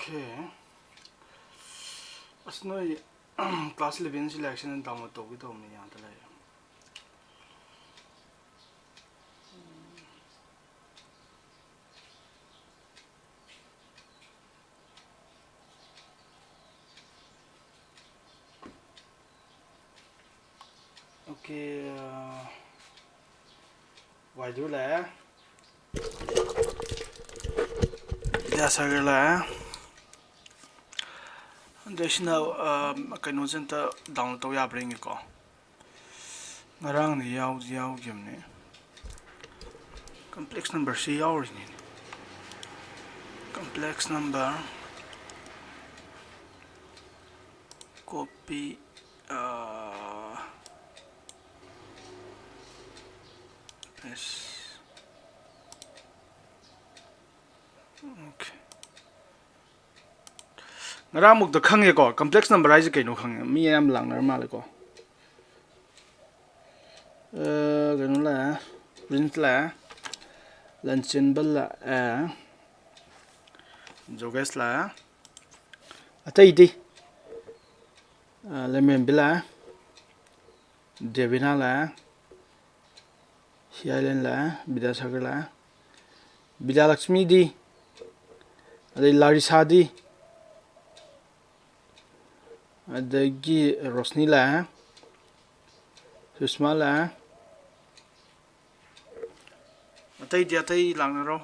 Okay. As no class 11 selection and download to with me yanta lai. Okay. Why do la? Yasagar la. There's now kano center download to ya bring ko. Ngarang ni yaw gyam ni. Complex number si yaw ni. Complex number copy paste. Okay. Ngarang muk da khang ko complex number ai kaino khang mi am lang nar mal ko. Kano la print la lanchin bal la joges la atai di lemon bila devina la hialen la bidasagar la Vidalakshmi di adai Larisa di adagi Rosni la Susma la atai di atai lang ro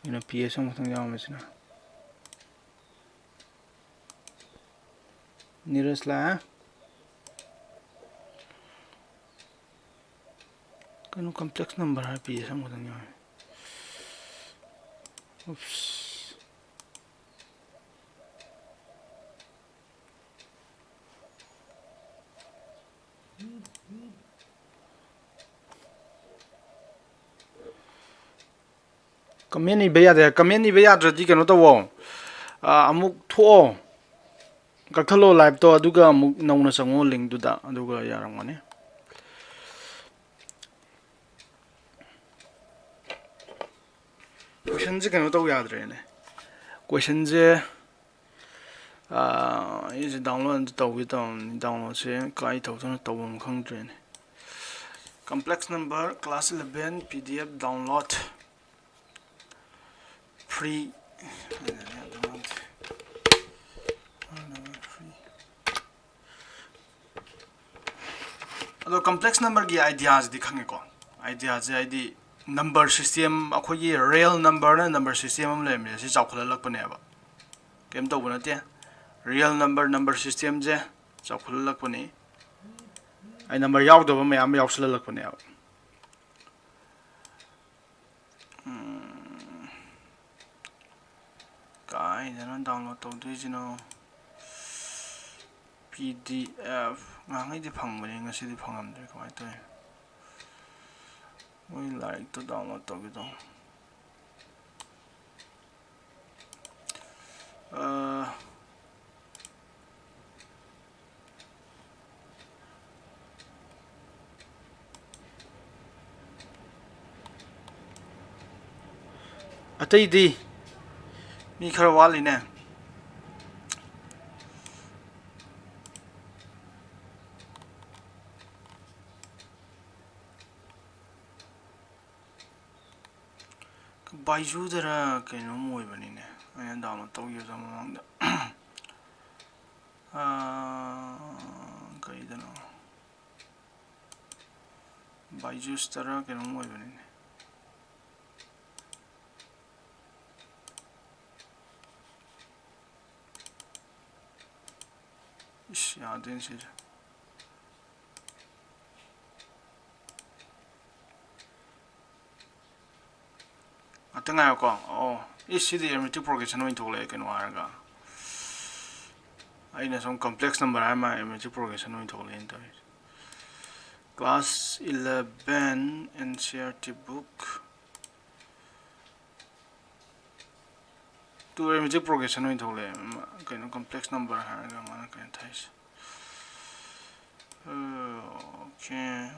ina PS ang matang yaw mesina Niras la kano complex number hai PS ang matang yaw oops comment ni beya de comment ni beya dradi kano to wo amuk tho kathalo live to aduga amuk nauna sango link duda aduga yaramane question je kano to yad re ne question je is download to wi download se kai to to bom khang tre ne complex number class 11 PDF download free ado complex number ki ideas di khange ko ideas id number system akhoyi real number na number system am le me si chawkhla lak pane ba kem to buna te real number system je chawkhla lak pane ai number yaw do ba me am yaw sala lak pane ba kai jana download to du jino PDF ngai di phang bani ngasi di phangam de kamai to we like to download to gi dong atai di mi khar wali ne Baiju dara kaino moi bani ne ai download to gi da mang da kai da no Baiju dara kaino moi bani ne ish ya den se atanga ko ish di arithmetic progression oi to le kaino arga aina some complex number ama arithmetic progression oi to le into class 11 NCERT book to arithmetic progression oin thole kaino complex number haraga mana kain thais okay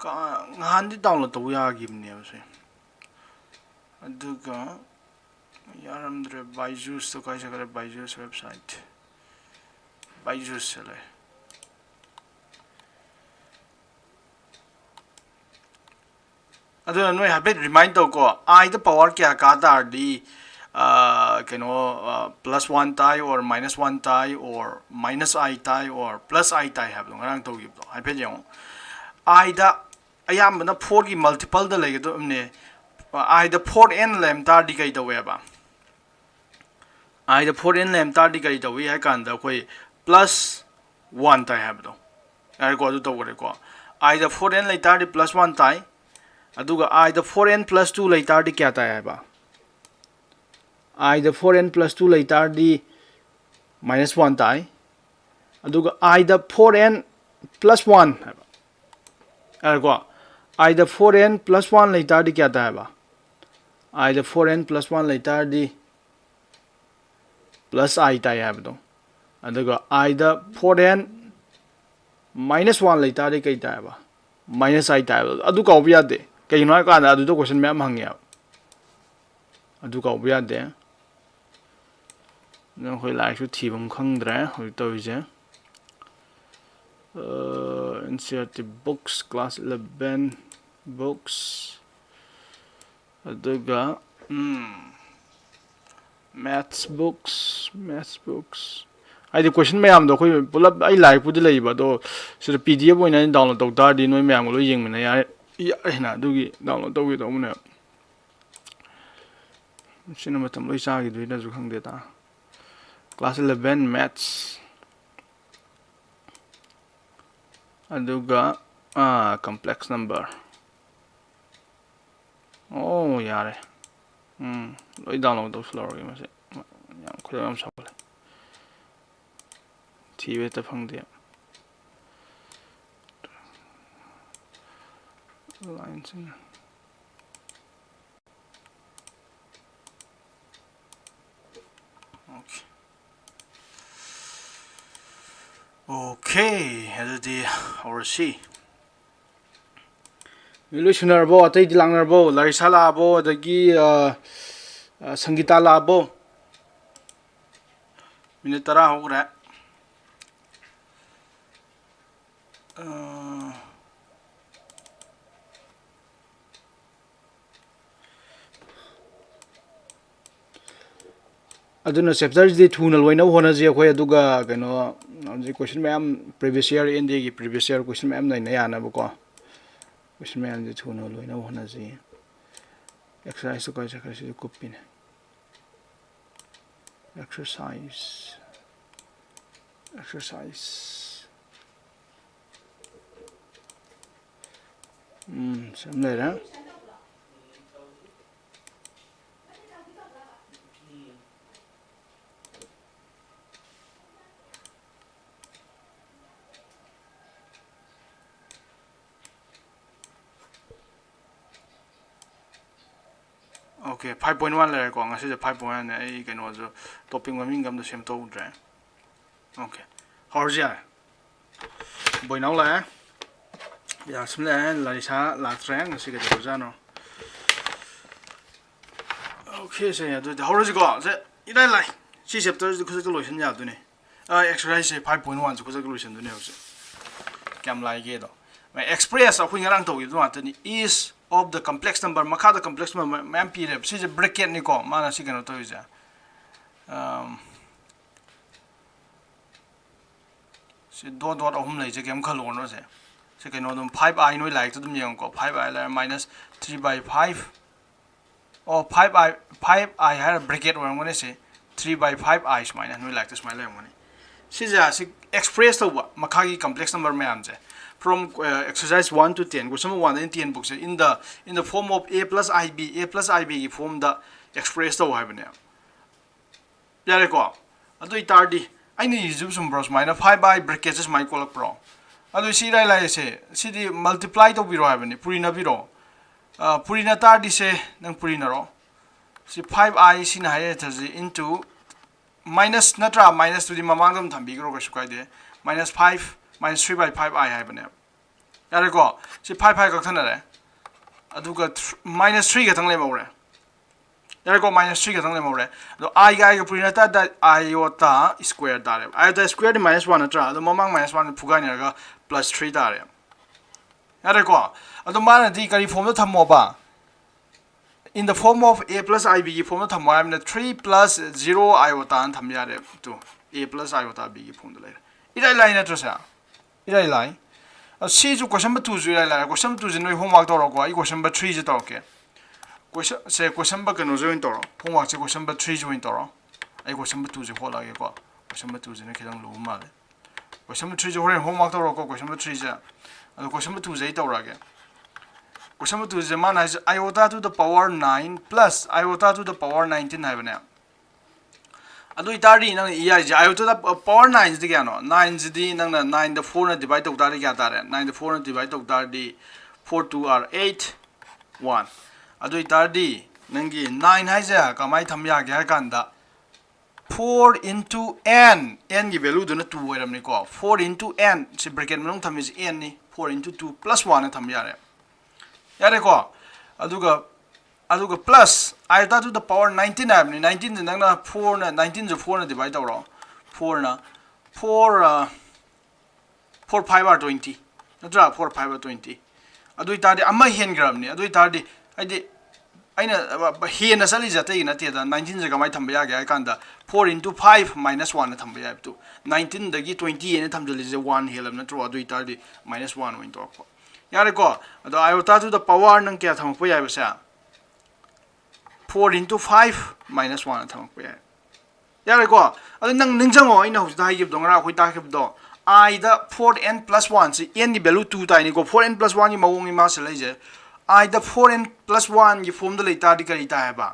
ka ngahandi download to ya gimne ase aduga yaramdre Byju's to kai sagare Byju's website Byju's sele adu noi habit remind to ko I the power kya ka dar di plus 1 tie or minus 1 tie or minus I tie or plus I tie have ngarang to gib to habit yong I da ayam na 4 gi multiple da lege to ne I the 4n lem tar di kai to we ba I the 4n lem tar di kai to we ha kan da koi plus 1 tie have to ai ko to gore ko I the 4n lai tar di plus 1 tie aduga I the 4n plus 2 lai tar di kya tie hai ba I the 4n plus 2 lai tar di minus 1 tie aduga I the 4n plus 1 hai ba ai ko I the 4n plus 1 lai tar di kya tie hai ba I the 4n plus 1 lai tar di plus I tie hai ba to aduga I the 4n minus 1 lai tar di kai tie hai ba minus I tie adu ka obya de kai no ka na adu to question ma'am hangya adu ka obya de no hoi lai su thi bam khang dra hoi to je NCERT books class 11 books aduga maths books I the question mayam do khoi pulap ai lai pu de lei ba do sir PDF oina download to tar di noi mayam lo yeng mena ya na du gi download to gi do mena sinema tam loi sa gi du na ju khang de ta class 11 maths aduga complex number oh yare loi download to slow gi ma se yam khoi yam sa bale TV ta phang de lines in okay adudi or see Milusioner bo atai dilangner bo Larissa la bo adagi Sangita la bo minute tara hogre aduna chapters di thuna loina hona je khoi aduga kano ji question ma'am previous year end gi previous year question ma'am nai na yana ba ko question ma'am ji thuna loina hona je exercise ko ja ka si copy ne exercise samle ra okay 5.1 le ko ngasi 5.1 ne ai keno jo topic maming gam do sem to dre okay horja boy now la ya smle Larissa la trang ngasi ke jo no okay se ya do horja ko se idai lai si chapter ko se lo shen ya do ne exercise 5.1 ko se lo shen do ne ho se kam lai ge do express akhui ngarang to gi do atani is of the complex number makha the complex number ma'am p rep is a bracket ni ko mana si kano to ija si dot ahum lai je kem khalo no se se kano dum 5i noi like to dum yeng ko 5i la minus 3/5 or 5i har bracket wa ngone se 3/5i minus noi like to smile ngone si ja si express to makha gi complex number ma'am je from exercise 1 to 10 question 1 and 10 books in the form of a plus ib ki form the express to have ne yare ko adu itardi aini use some bros minus 5 by brackets my call pro adu si lai lai se si di multiply to biro have ne puri na biro purina tar di se nang purina ro si 5i sin hai taji into minus natra minus to di mamang dam thambi gro ka sukai de minus 5 minus 3 by 5i hai bane yare ko si 5 ka thana re aduga minus 3 ka thang le mawre yare ko minus 3 ka thang le mawre do I ga ga purina ta da iota square da re iota square di minus 1 natra do mamang minus 1 phuga ni ga plus 3 da re yare ko ado mana di kari form da thammo ba in the form of a plus ib ki form da thammo am 3 plus 0 iota an tham yare to a plus iota b ki form da le irai line na to sa irai line C ju question number 2 ju irai line question number 2 je noi homework to ro ko I question number 3 je to ke question number kano join to ro homework je question number 3 join to ro ai question number 2 je ho la ge ko question number 2 je ne khidang lu ma le question number 3 je hore homework to ro ko question number 3 je question number 2 je to ra ge question number 2 je mana is iota to the power 9 plus iota to the power 19 hai bane adu itari nang iya je iota to the power 9 is the kya no 9 is the nang 9 the 4 na divide to da kya ta re 9 the 4 na divide to da di 4 2 are 8 1 adu itari nang gi 9 hai je kamai tham ya ge kan da 4 into n n gi value do na 2 oiram ni ko 4 into n si bracket manung tham is n ni 4 into 2 plus 1 na tham ya re yare ko aduga plus iota to the power 19 am ni 19 je nang na 4 na 19 je 4 na divide to ro 4 na 4 4 5 are 20 natra 4 5 are 20 adu itadi amma hen gram ni adu itadi aidi aina hen na sali jate ina te da 19 je gamai thamba ya ga kan da 4 into 5 minus 1 na thamba ya to 19 dagi 20 ene thamjali je 1 helam natra adu itadi minus 1 win to ko yare ko ado iota to the power nang kya thang po ya ba sa 4 into 5 minus 1 thang po ya yare ko ado nang ningjang o ina hujda hi dong ra khoi ta khib do I the 4n plus 1 si n di value 2 ta ni ko 4n plus 1 ni mawong ni ma se lai je I the 4n plus 1 gi form da lai ta di kari ta ha ba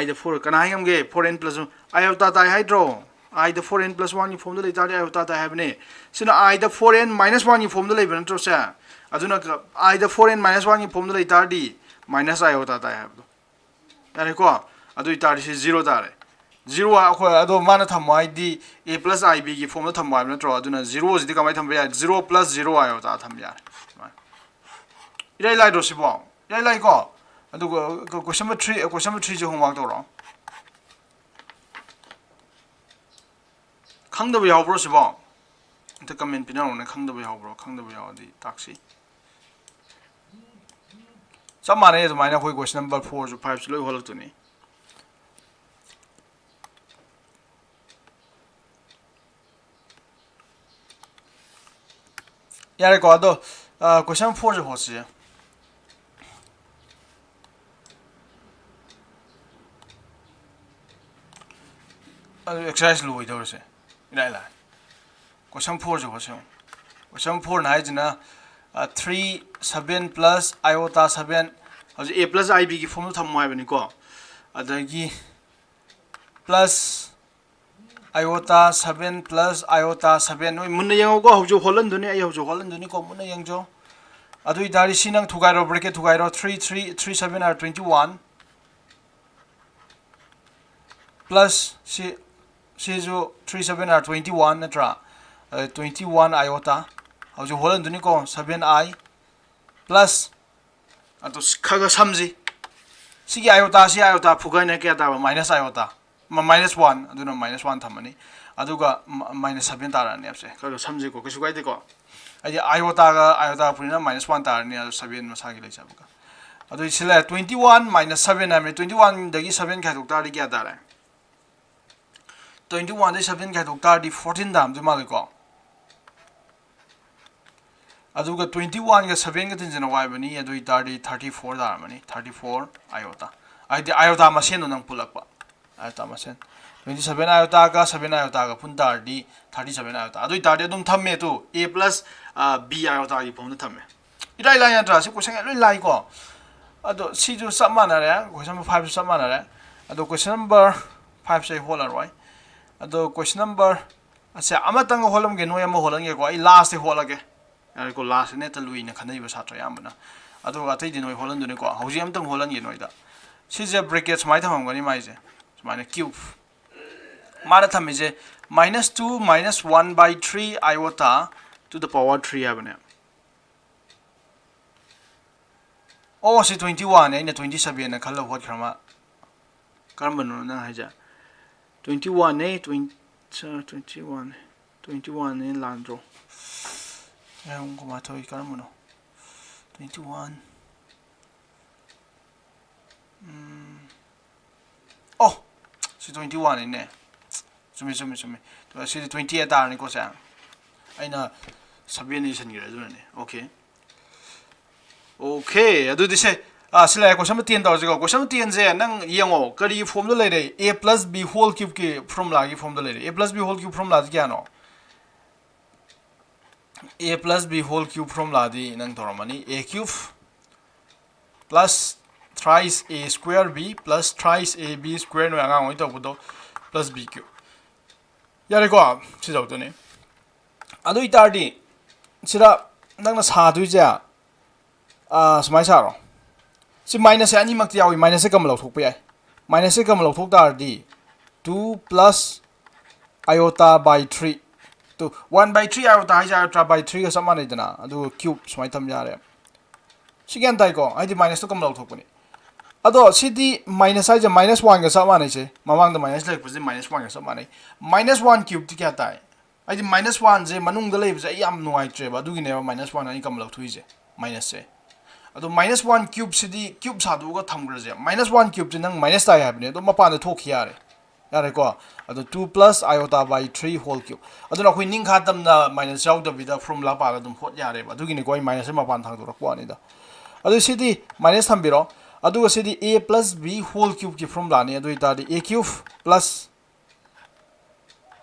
I the 4 kana hangam ge 4n plus 1 iota ta hydro I the 4n plus 1 ni form da lai ta di iota ta ha bne sina I the 4n minus 1 ni form da lai ban tro sa aduna I the 4n minus 1 ni form da lai ta di minus iota ta ha do yare ko adu itari si 0 ta re 0 ko ado mana thamai di a plus ib ki form da thamai na tro aduna 0 ji di kamai tham ya 0 plus 0 iota tham ya irai lai do si bo irai lai ko adu question number 3 je homework to ro khang da yaw bro si bo ta comment pina ro ne khang da yaw bro khang da yaw di taxi samane je maina khoi question number 4 jo 5 loi holak to ni yare ko ado question 4 jo hosi exercise loi do se ila ila question 4 jo hosi question 4 na jina 3 7 plus iota 7 as a plus ib ki form thammo hai bani ko adagi plus iota 7 plus iota 7 noi munna yang ko hoju holan duni ai hoju holan duni ko munna yang jo adui dari sinang thugai ro bracket thugai ro 3 3 3 7 are 21 plus si jo 3 7 are 21 natra 21 iota hoju holan duni ko 7i plus atu khaga samji sigi iota phugai na kya ta minus iota minus 1 aduna minus 1 thamani aduga minus 7 tarani apse khaga samji ko kisu gaide ko ai iota purina minus 1 tarani 7 masagi lai chabuka adu sila 21 minus 7 ame 21 dagi 7 kha dok tari kya tara 21 dagi 7 kha dok tari 14 dam du mal ko aduga 21 ga 7 ga tinjana wai bani adu itari 34 dar mani 34 iota ai di iota masen no nang pulakpa iota masen 27 iota ga 7 iota ga pun dar di 37 iota adu itari adum thamme tu a plus b iota gi pon thamme irai lai ya tra si question loi lai ko adu si ju samana re question number 5 samana re adu question number 5 sai hola roi adu question number asa amatang holam ge no yam holan ge ko ai last se hola ge ko last ne ta lui na khanai ba satra yam na ꯑꯗꯨꯒ ꯑꯇꯩꯗꯤ ꯅꯣꯏ ꯍꯣꯜꯍꯟꯗꯣꯏꯅꯤꯀꯣ ꯍꯧꯖꯤꯛ ꯑꯝꯇꯪ ꯍꯣꯜꯍꯟꯒꯦ ꯅꯣꯏꯗ ꯁꯤꯁꯦ bracket ꯁꯨꯃꯥꯏꯅ ꯊꯝꯃꯝꯒꯅꯤ ꯃꯥꯏꯁꯦ ꯁꯨꯃꯥꯏꯅ ꯀ꯭ꯌꯨꯕ माना थमीजे -2 -1/3 iota to the power 3 है ओ से 21 है 27 ने खल होत खरमा करम बनो ना हाइजा 21 ने 21 ने लांड्रो हम को माथो करम बनो 21 ओ से 21 ने चुमे तो सी 28 तारनी को अना सबेन इसनगिरे ओके ओके से सिला क्वेश्चन 10 तौर क्वेश्चन 10 से नंग येंगो करी फॉर्म दो लेरे a plus b whole cube की फॉर्मूला की फॉर्म दो लेरे a plus b whole cube formula क्या नो a plus b whole cube formula दी नंग तौर मनी a cube plus thrice a square b plus thrice a b square नो आंगा होई तो बुदो plus b cube यारे को सिजाउतने अदु इतारदी सिरा नंगना सादुइजा समाय सारो सि माइनस से अनिमक यावी माइनस से कम लौथोक याय माइनस से कम लौथोक तारदी 2 plus iota by 3 तो 1/3 iota हाइजा iota by 3 का समान है जना अदु क्यूब समाय थम जारे सिगेन ताई को आइदी माइनस तो कम लौथोक पनी अदो सिदी माइनस हाइजा -1 का समान है से ममांग द माइनस लाइक पजे -1 का समान है -1 क्यूब ती क्या ताई आइदी -1 जे मनुंग द लेब जे याम नुवाइत्रे बा दुगिने -1 अनि कम लौथुइ जे माइनस से अदो -1 क्यूब सिदी क्यूब सादुगा थमग्रजे -1 क्यूब जे नंग माइनस ताई हाबने तो मपान द थोक यारे यारे को अदो 2 plus iota by 3 whole cube अदो ना कोई निंग खातम ना माइनस जाउ द बिदा फॉर्मूला पाला दुम होत यारे बा दुगिने कोई माइनस मपान थांग दो रखवा नि दा अदो सिदी माइनस थंबिरो अदुगा सिदी a plus b whole cube की फॉर्मूला ने अदो इतादी a cube plus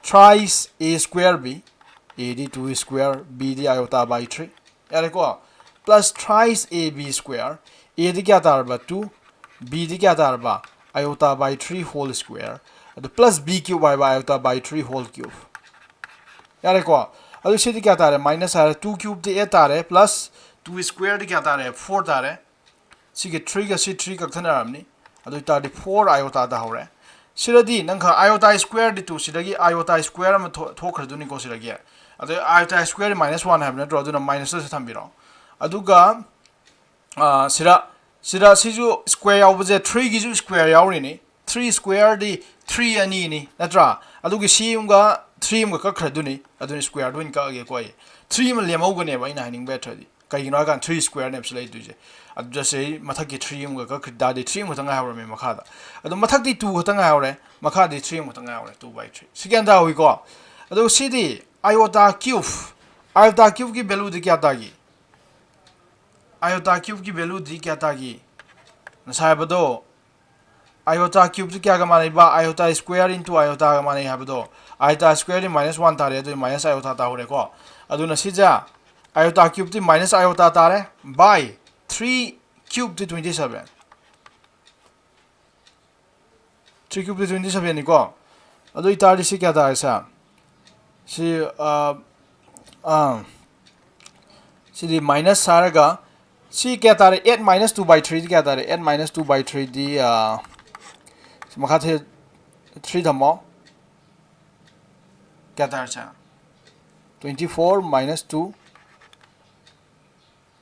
thrice a square b a the 2 square b the iota by 3 यारे को plus thrice ab square a दी क्या तारबा 2 b दी क्या तारबा iota by 3 whole square अदो plus b cube by iota by 3 whole cube यारे को अदो सिदी क्या तारे माइनस है 2 cube दी a तारे plus 2 square दी क्या तारे 4 तारे सिगे 3 का सी 3 कथनारमनी अदो इतादी 4 iota दा होरे सिरदी नंखा iota square दी 2 सिदगी iota square म थोखरदुनी को सिरगी अदो iota square -1 हाबने तो अदुना माइनस से थंबिरो अदुगा सिरा सिजु स्क्वायर यावबजे 3 गिजु स्क्वायर यावरिनी 3 स्क्वायर दी 3 अनि नि नत्रा अदुगी सी उंगा 3 उंगा कखरदुनी अदुनी स्क्वायर दुइन कागे कोई 3 म लेमौगने बा इना हाइनिंग बेथरदी कइगिनो आगान 3 स्क्वायर नेप्स लै दुजे अदु जसे मथकी 3 उंगा कखदादी 3 उंगा तंगा हावरे मखादा अदु मथकी 2 खतंगा हावरे मखादी 3 उंगा तंगा हावरे 2/3 सिकेंदा होइको अदु सिदी iota cube की वैल्यू दी क्या तागी iota cube की वैल्यू दी क्या तागी नसायबदो iota cube दी क्या गमाने बा iota square into iota गमाने हाबदो iota square दी -1 तारे तो माइनस iota ता होरे को अदु नसिजा iota cube दी माइनस iota तारे by 3 cube दी 27 3 cube दी 27 निको अदु इतारी से क्या तारे सा सी सी माइनस सारगा सी क्या तारे 8 - 2/3 क्या तारे 8 - 2/3 दी मखाथे 3 धमो क्या तारे चा 24 - 2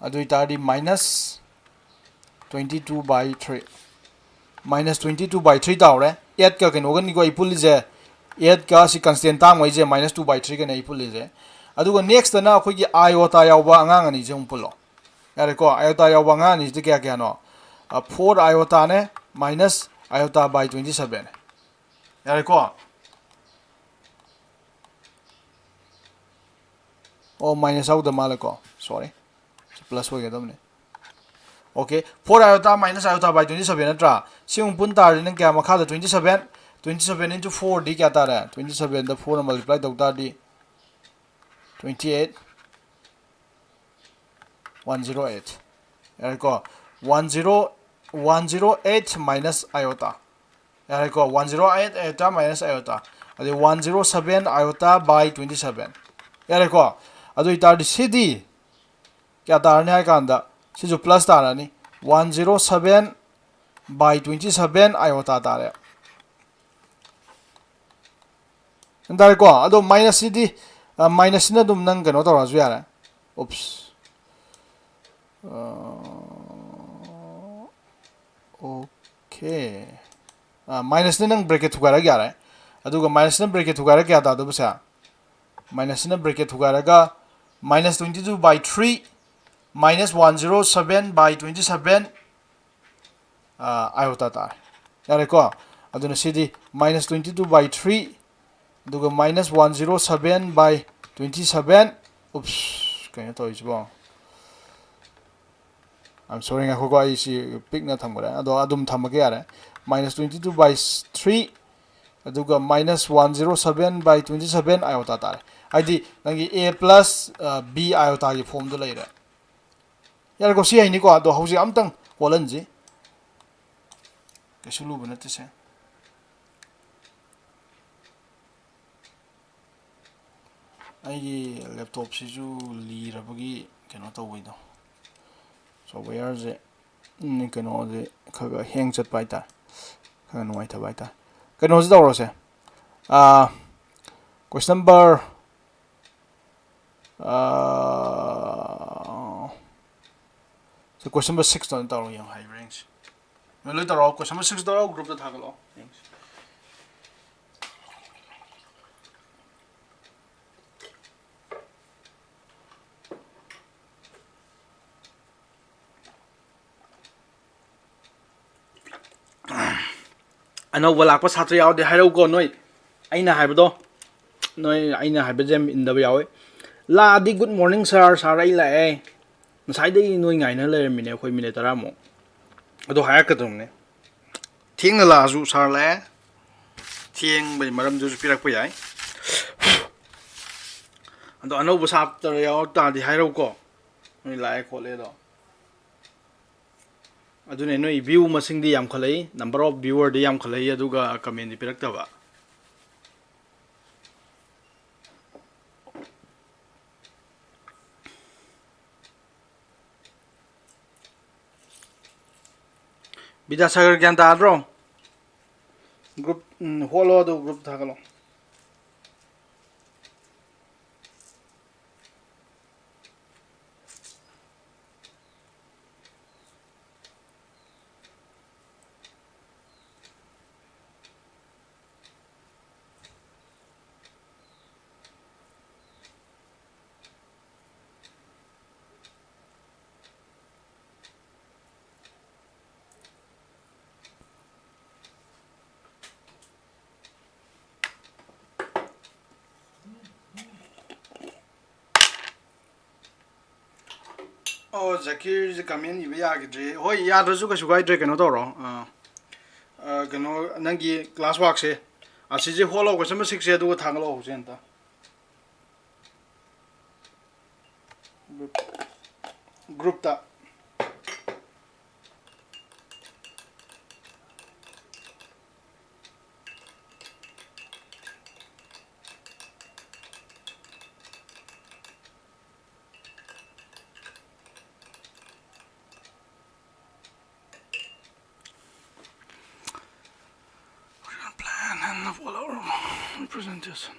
अदु इतारी -22/3 -22/3 तावरे 8 का कनोगन निको इपुलिजे 8 का सी कांस्टेंट तांग वइजे -2/3 का नै इपुलिजे अदुगा नेक्स्ट ना अखोगी iota यावबा अंगांग अनि जे उमपुलो यारे को iota यावबा अंगांग अनि जे क्या नो 4 iota ने minus iota by 27 यारे को ओ माइनस आउट द मालको सॉरी प्लस हो गया तुमने okay 4 iota minus iota by 27 नत्रा सिंग पुन तार न क्या मखा 27 into 4 दी क्या तार है 27 द 4 मल्टीप्लाई दौता दी 28 108 यार को 108 minus iota यार को 108 iota minus iota अदे 107 iota by 27 यार को अदो इतार दी सीधी क्या तारने है कांदा सिजु plus तारानी 107 by 27 iota tare ndare ko ado minus di minus na dum nang kano tawra su yara oops okay minus na nang bracket thugara gyara aduga minus na bracket thugara kya ta do bsa minus na bracket thugara ga minus 22 by 3 minus 107 by 27 iota tar yare ko aduna sidi minus 22 by 3 aduga minus 107 by 27 oops kaya to isbo I'm sorry nga ko ai si pick na thamgara ado adum thamage yare minus 22 by 3 aduga minus 107 by 27 iota tar id nangi a plus b iota gi form do leira yare ko si ai ni ko ado hauji amtang holanji कैसे लू बनते से आई laptop से जो ली रबगी कनो तो वही दो सॉफ्टवेयर से कनो से खगा हैंग चट पाइता खगा नुआई था पाइता कनो से दौरो से question number so question number 6 तो दौरो yang high range मैं दौरो question number 6 दौरो ग्रुप तो था कलो अनौब लाप छात्र यादे हाइरौको नोई अइना हाइबदो नोई अइना हाइबजेम इनदब यावे लादी गुड मॉर्निंग सर सर अइ लाए नसाइदे नोई गाइना लेरमिने अखोय मिने 10 मो अदो हायकदमने थिंगना लाजु सर लाए थिंग बे मरम जुजु पिरक प याय अदो अनौब छात्र याव तादि हाइरौको नोई लाए खोले दो अदुने नोई व्यू मसिंग दी याम खलै नंबर ऑफ व्यूअर दी याम खलै अदुगा कमेंट दी पिरक्तबा विद्यासागर ज्ञान ताद्रो ग्रुप होलो दो ग्रुप थागलो Oh, Zakir is coming. You are getting. Oh, yeah, there's a guy drinking. No, no. Gano, Nangi glass box. I see the whole of some 6 years do a tangle of center. Group that. Presentation.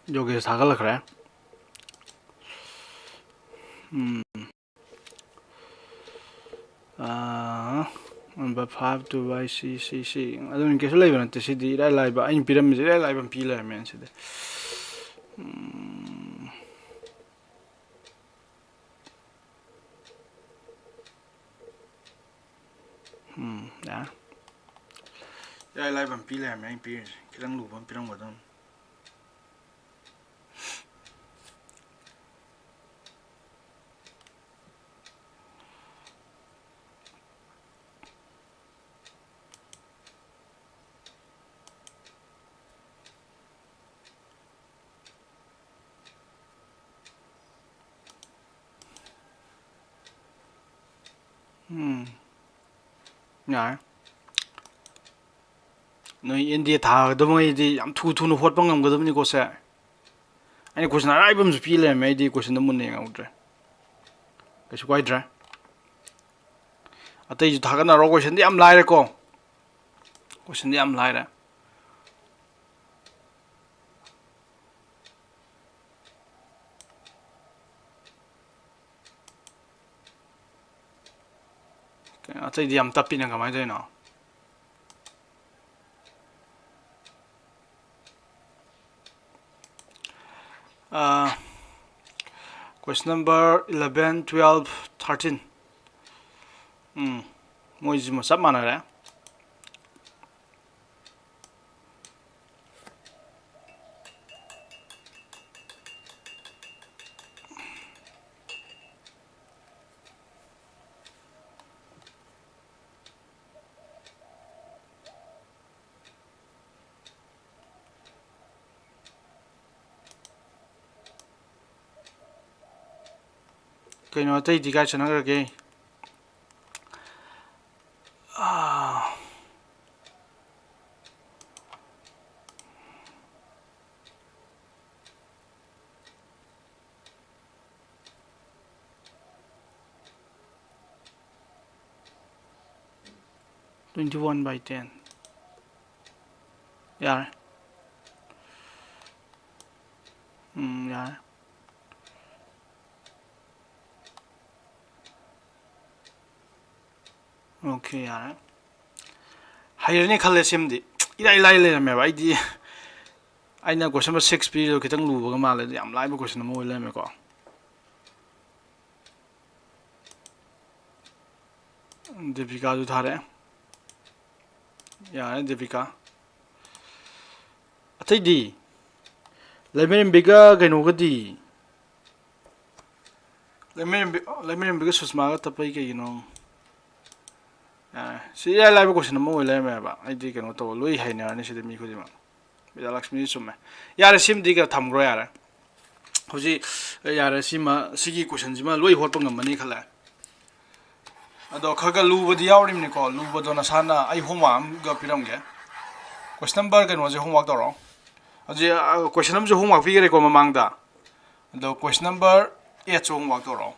Yogesh धागा लग रहा है number 5 to by c I don't guess live on the city live but in pyramid live and pillar man city yeah live and pillar man pillar kirang lu ban pirang wadon yeah ꯅꯣꯏ NDA ꯊꯥꯒꯗꯕꯉꯩꯗꯤ ꯌꯥꯝ ꯊꯨꯅ ꯍꯣꯠꯄ ꯉꯝꯒꯗꯕꯅꯤꯀꯣ ꯁꯦ ꯑꯩꯅ ꯀꯣꯏꯁꯟ ꯑꯔꯥꯏꯕ ꯑꯃꯁꯨ ꯄꯤ ꯂꯩꯔꯝꯃꯦ ꯑꯩꯗꯤ ꯀꯣꯏꯁꯟꯗ ꯃꯨꯟꯅ ꯌꯦꯡꯍꯧꯗ꯭ꯔꯦ ꯀꯩꯁꯨ ꯀꯥꯏꯗ꯭ꯔꯦ ꯑꯇꯩꯁꯨ ꯊꯥꯒꯠꯅꯔꯣ ꯀꯣꯏꯁꯟꯗꯤ ꯌꯥꯝ ꯂꯥꯏꯔꯦꯀꯣ ꯀꯣꯏꯁꯟꯗꯤ ꯌꯥꯝ ꯂꯥꯏꯔꯦ ꯑꯇꯩꯗꯤ ꯌꯥꯝ ꯇꯞꯄꯤꯅ ꯀꯃꯥꯏꯅ ꯇꯧꯔꯤꯅꯣ question number 11 12 13 मोइजी म सब माना रहा कहीं ना तई दिखा चना करके 21/10 यार यार ओके यार हायरने खल्ले सेमदी इलाइ इलाइ लेरमे भाइदी आइना क्वेश्चन नंबर 6 पीरियड खितंग लुबगा माले याम लाइब क्वेश्चन अमा ओइ लेरमे को दीपिका जो थारे यार दीपिका अतैदी लेमेन बिगा कइनोगदी लेमेन बिगा सुषमा तपै कइनो सी लाइव क्वेश्चन अमा ओइ लेरमे बा आइदी कइनो तो लोइ हाइनारनि सिदे मी खुदिमा विजयलक्ष्मी चुम्मे यार सिमदी का थमग्रो यार हुजी यार सिमा सिगी क्वेश्चन सिमा लोइ होटप ngमनी खले अदो खगा लुबदी यावरिमने को लुबदो नसाना आई होमवर्क ग पिरमगे क्वेश्चन नंबर कइनो जे होमवर्क तोरो अजे क्वेश्चन नंबर जे होमवर्क पिगरे को ममांगदा अदो क्वेश्चन नंबर 8 जो होमवर्क तोरो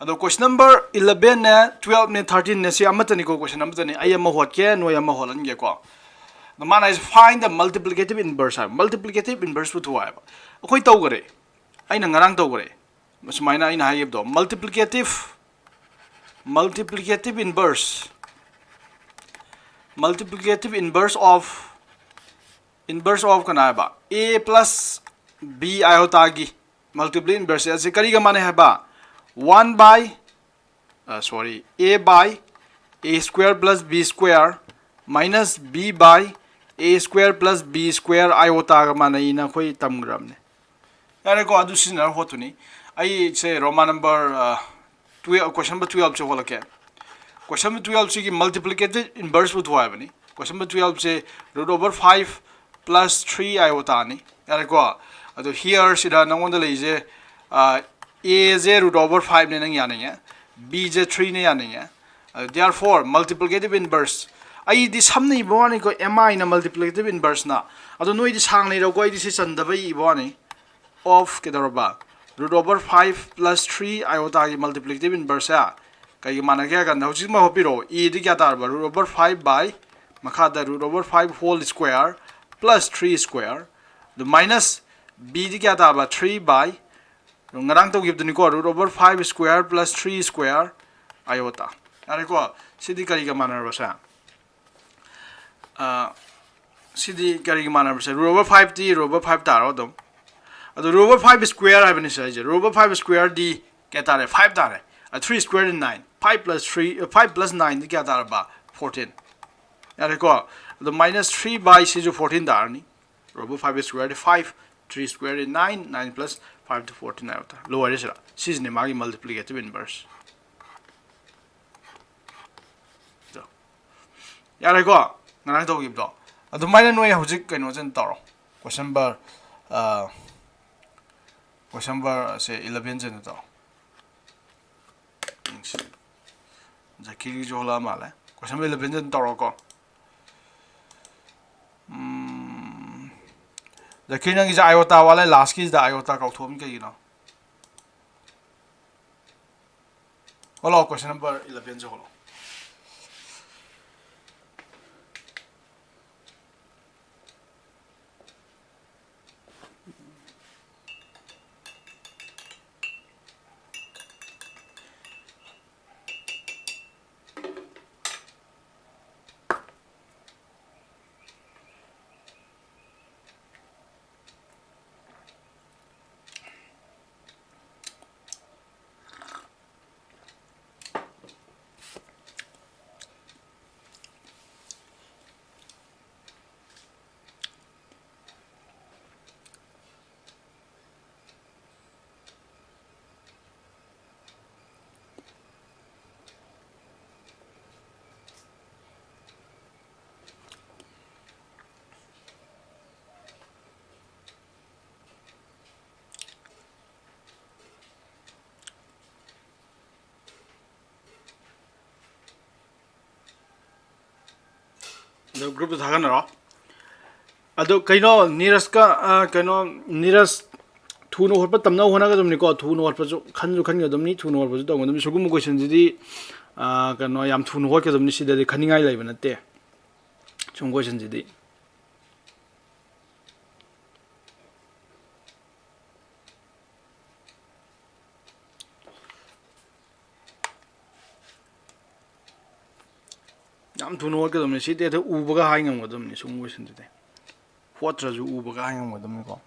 अदो क्वेश्चन नंबर 11 ने 12 ने 13 ने सि अमतनी को क्वेश्चन अमतनी आई अम होटके नोय अम होलनगे को the man is find the multiplicative inverse multiplicative inverse pu thuwa ba akhoi tawgare aina ngarang tawgare masumaina aina hayebdo multiplicative inverse of kana ba a plus b iota gi multiply inverse as kari ga mane haba 1 by a by a square plus b square minus b by a square plus b square iota ga manai na khoi tamgram ne yare ko adu sinar hotuni ai se roman number 12 question number 12 che holake question number 12 se ki multiplicative inverse with hoya bani question number 12 se root over 5 plus 3 iota ni yare ko adu here sida nangonda leije a je root over 5 ne nang yani b je 3 ne yani therefore multiplicative inverse आई दि सामने ebony को mi ना multiplicative inverse ना अदो नोई दि सांग नै रको दि से चंदबई ebony of के दरबा root over 5 plus 3 iota की multiplicative inverse आ कई माना क्या करना उचित में होपिरो e दि क्या तारबा root over 5 by मखा द root over 5 whole square plus 3 square the minus b दि क्या तारबा 3 by ngarang to give the root over 5 square plus 3 square iota अरे को सिद्धि करी का माना रबसा सिद्धि करी माना बसे root over 5 दी root over 5 तारो दम अदो root over 5 square है बनी साइज root over 5 square दी क्या तारे 5 तारे 3 square is 9 5 plus 3 5 plus 9 दी क्या तारे बा 14 यारे को the minus 3 by से जो 14 तारनी root over 5 square is 5 3 square is 9 9 plus 5 to 14 है होता lower is रा सीज ने मागी multiplicative inverse यारे को ngarang to give do adu maina noi hojik kaino jen taro question number se 11 jen to zakiri jola mala question number 11 jen taro ko ꯖꯀꯤꯔ ꯅꯪꯒꯤꯁꯦ ꯑꯥꯏꯑꯣꯇꯥ ꯋꯥꯠꯂꯦ ꯂꯥꯁꯀꯤꯁꯤꯗ ꯑꯥꯏꯑꯣꯇꯥ ꯀꯥꯎꯊꯣꯛꯑꯝꯃꯤ ꯀꯩꯒꯤꯅꯣ ꯍꯣꯂꯣ ꯀ꯭ꯋꯦꯁꯟ ꯅꯝꯕꯔ 11ꯁꯦ ꯍꯣꯂꯣ ꯒ꯭ꯔꯨꯞꯇ ꯊꯥꯒꯠꯅꯔꯣ ꯑꯗꯣ ꯀꯩꯅꯣ ꯅꯤꯔꯁꯀ ꯀꯩꯅꯣ ꯅꯤꯔꯁ ꯊꯨꯅ ꯍꯣꯠꯄ ꯇꯝꯅꯕ ꯍꯣꯠꯅꯒꯗꯕꯅꯤꯀꯣ ꯊꯨꯅ ꯍꯣꯠꯄꯁꯨ ꯈꯟꯒꯗꯕꯅꯤ ꯊꯨꯅ ꯍꯣꯠꯄꯁꯨ ꯇꯧꯒꯗꯕꯅꯤ ꯁꯤꯒꯨꯝꯕ ꯀꯣꯏꯁꯟꯁꯤꯗꯤ ꯀꯩꯅꯣ ꯌꯥꯝ ꯊꯨꯅ ꯍꯣꯠꯀꯗꯕꯅꯤ ꯁꯤꯗꯗꯤ ꯈꯟꯅꯤꯡꯉꯥꯏ ꯂꯩꯕ ꯅꯠꯇꯦ ꯁꯨꯝ ꯀꯣꯏꯁꯟꯁꯤꯗꯤ ꯌꯥꯝ ꯊꯨꯅ ꯍꯣꯠꯀꯗꯕꯅꯤ ꯁꯤꯗꯤ ꯍꯦꯛꯇ ꯎꯕꯒ ꯍꯥꯏ ꯉꯝꯒꯗꯕꯅꯤ ꯁꯨꯝ ꯀꯣꯏꯁꯟꯁꯤꯗꯤ ꯍꯣꯠꯇ꯭ꯔꯁꯨ ꯎꯕꯒ ꯍꯥꯏ ꯉꯝꯒꯗꯕꯅꯤꯀꯣ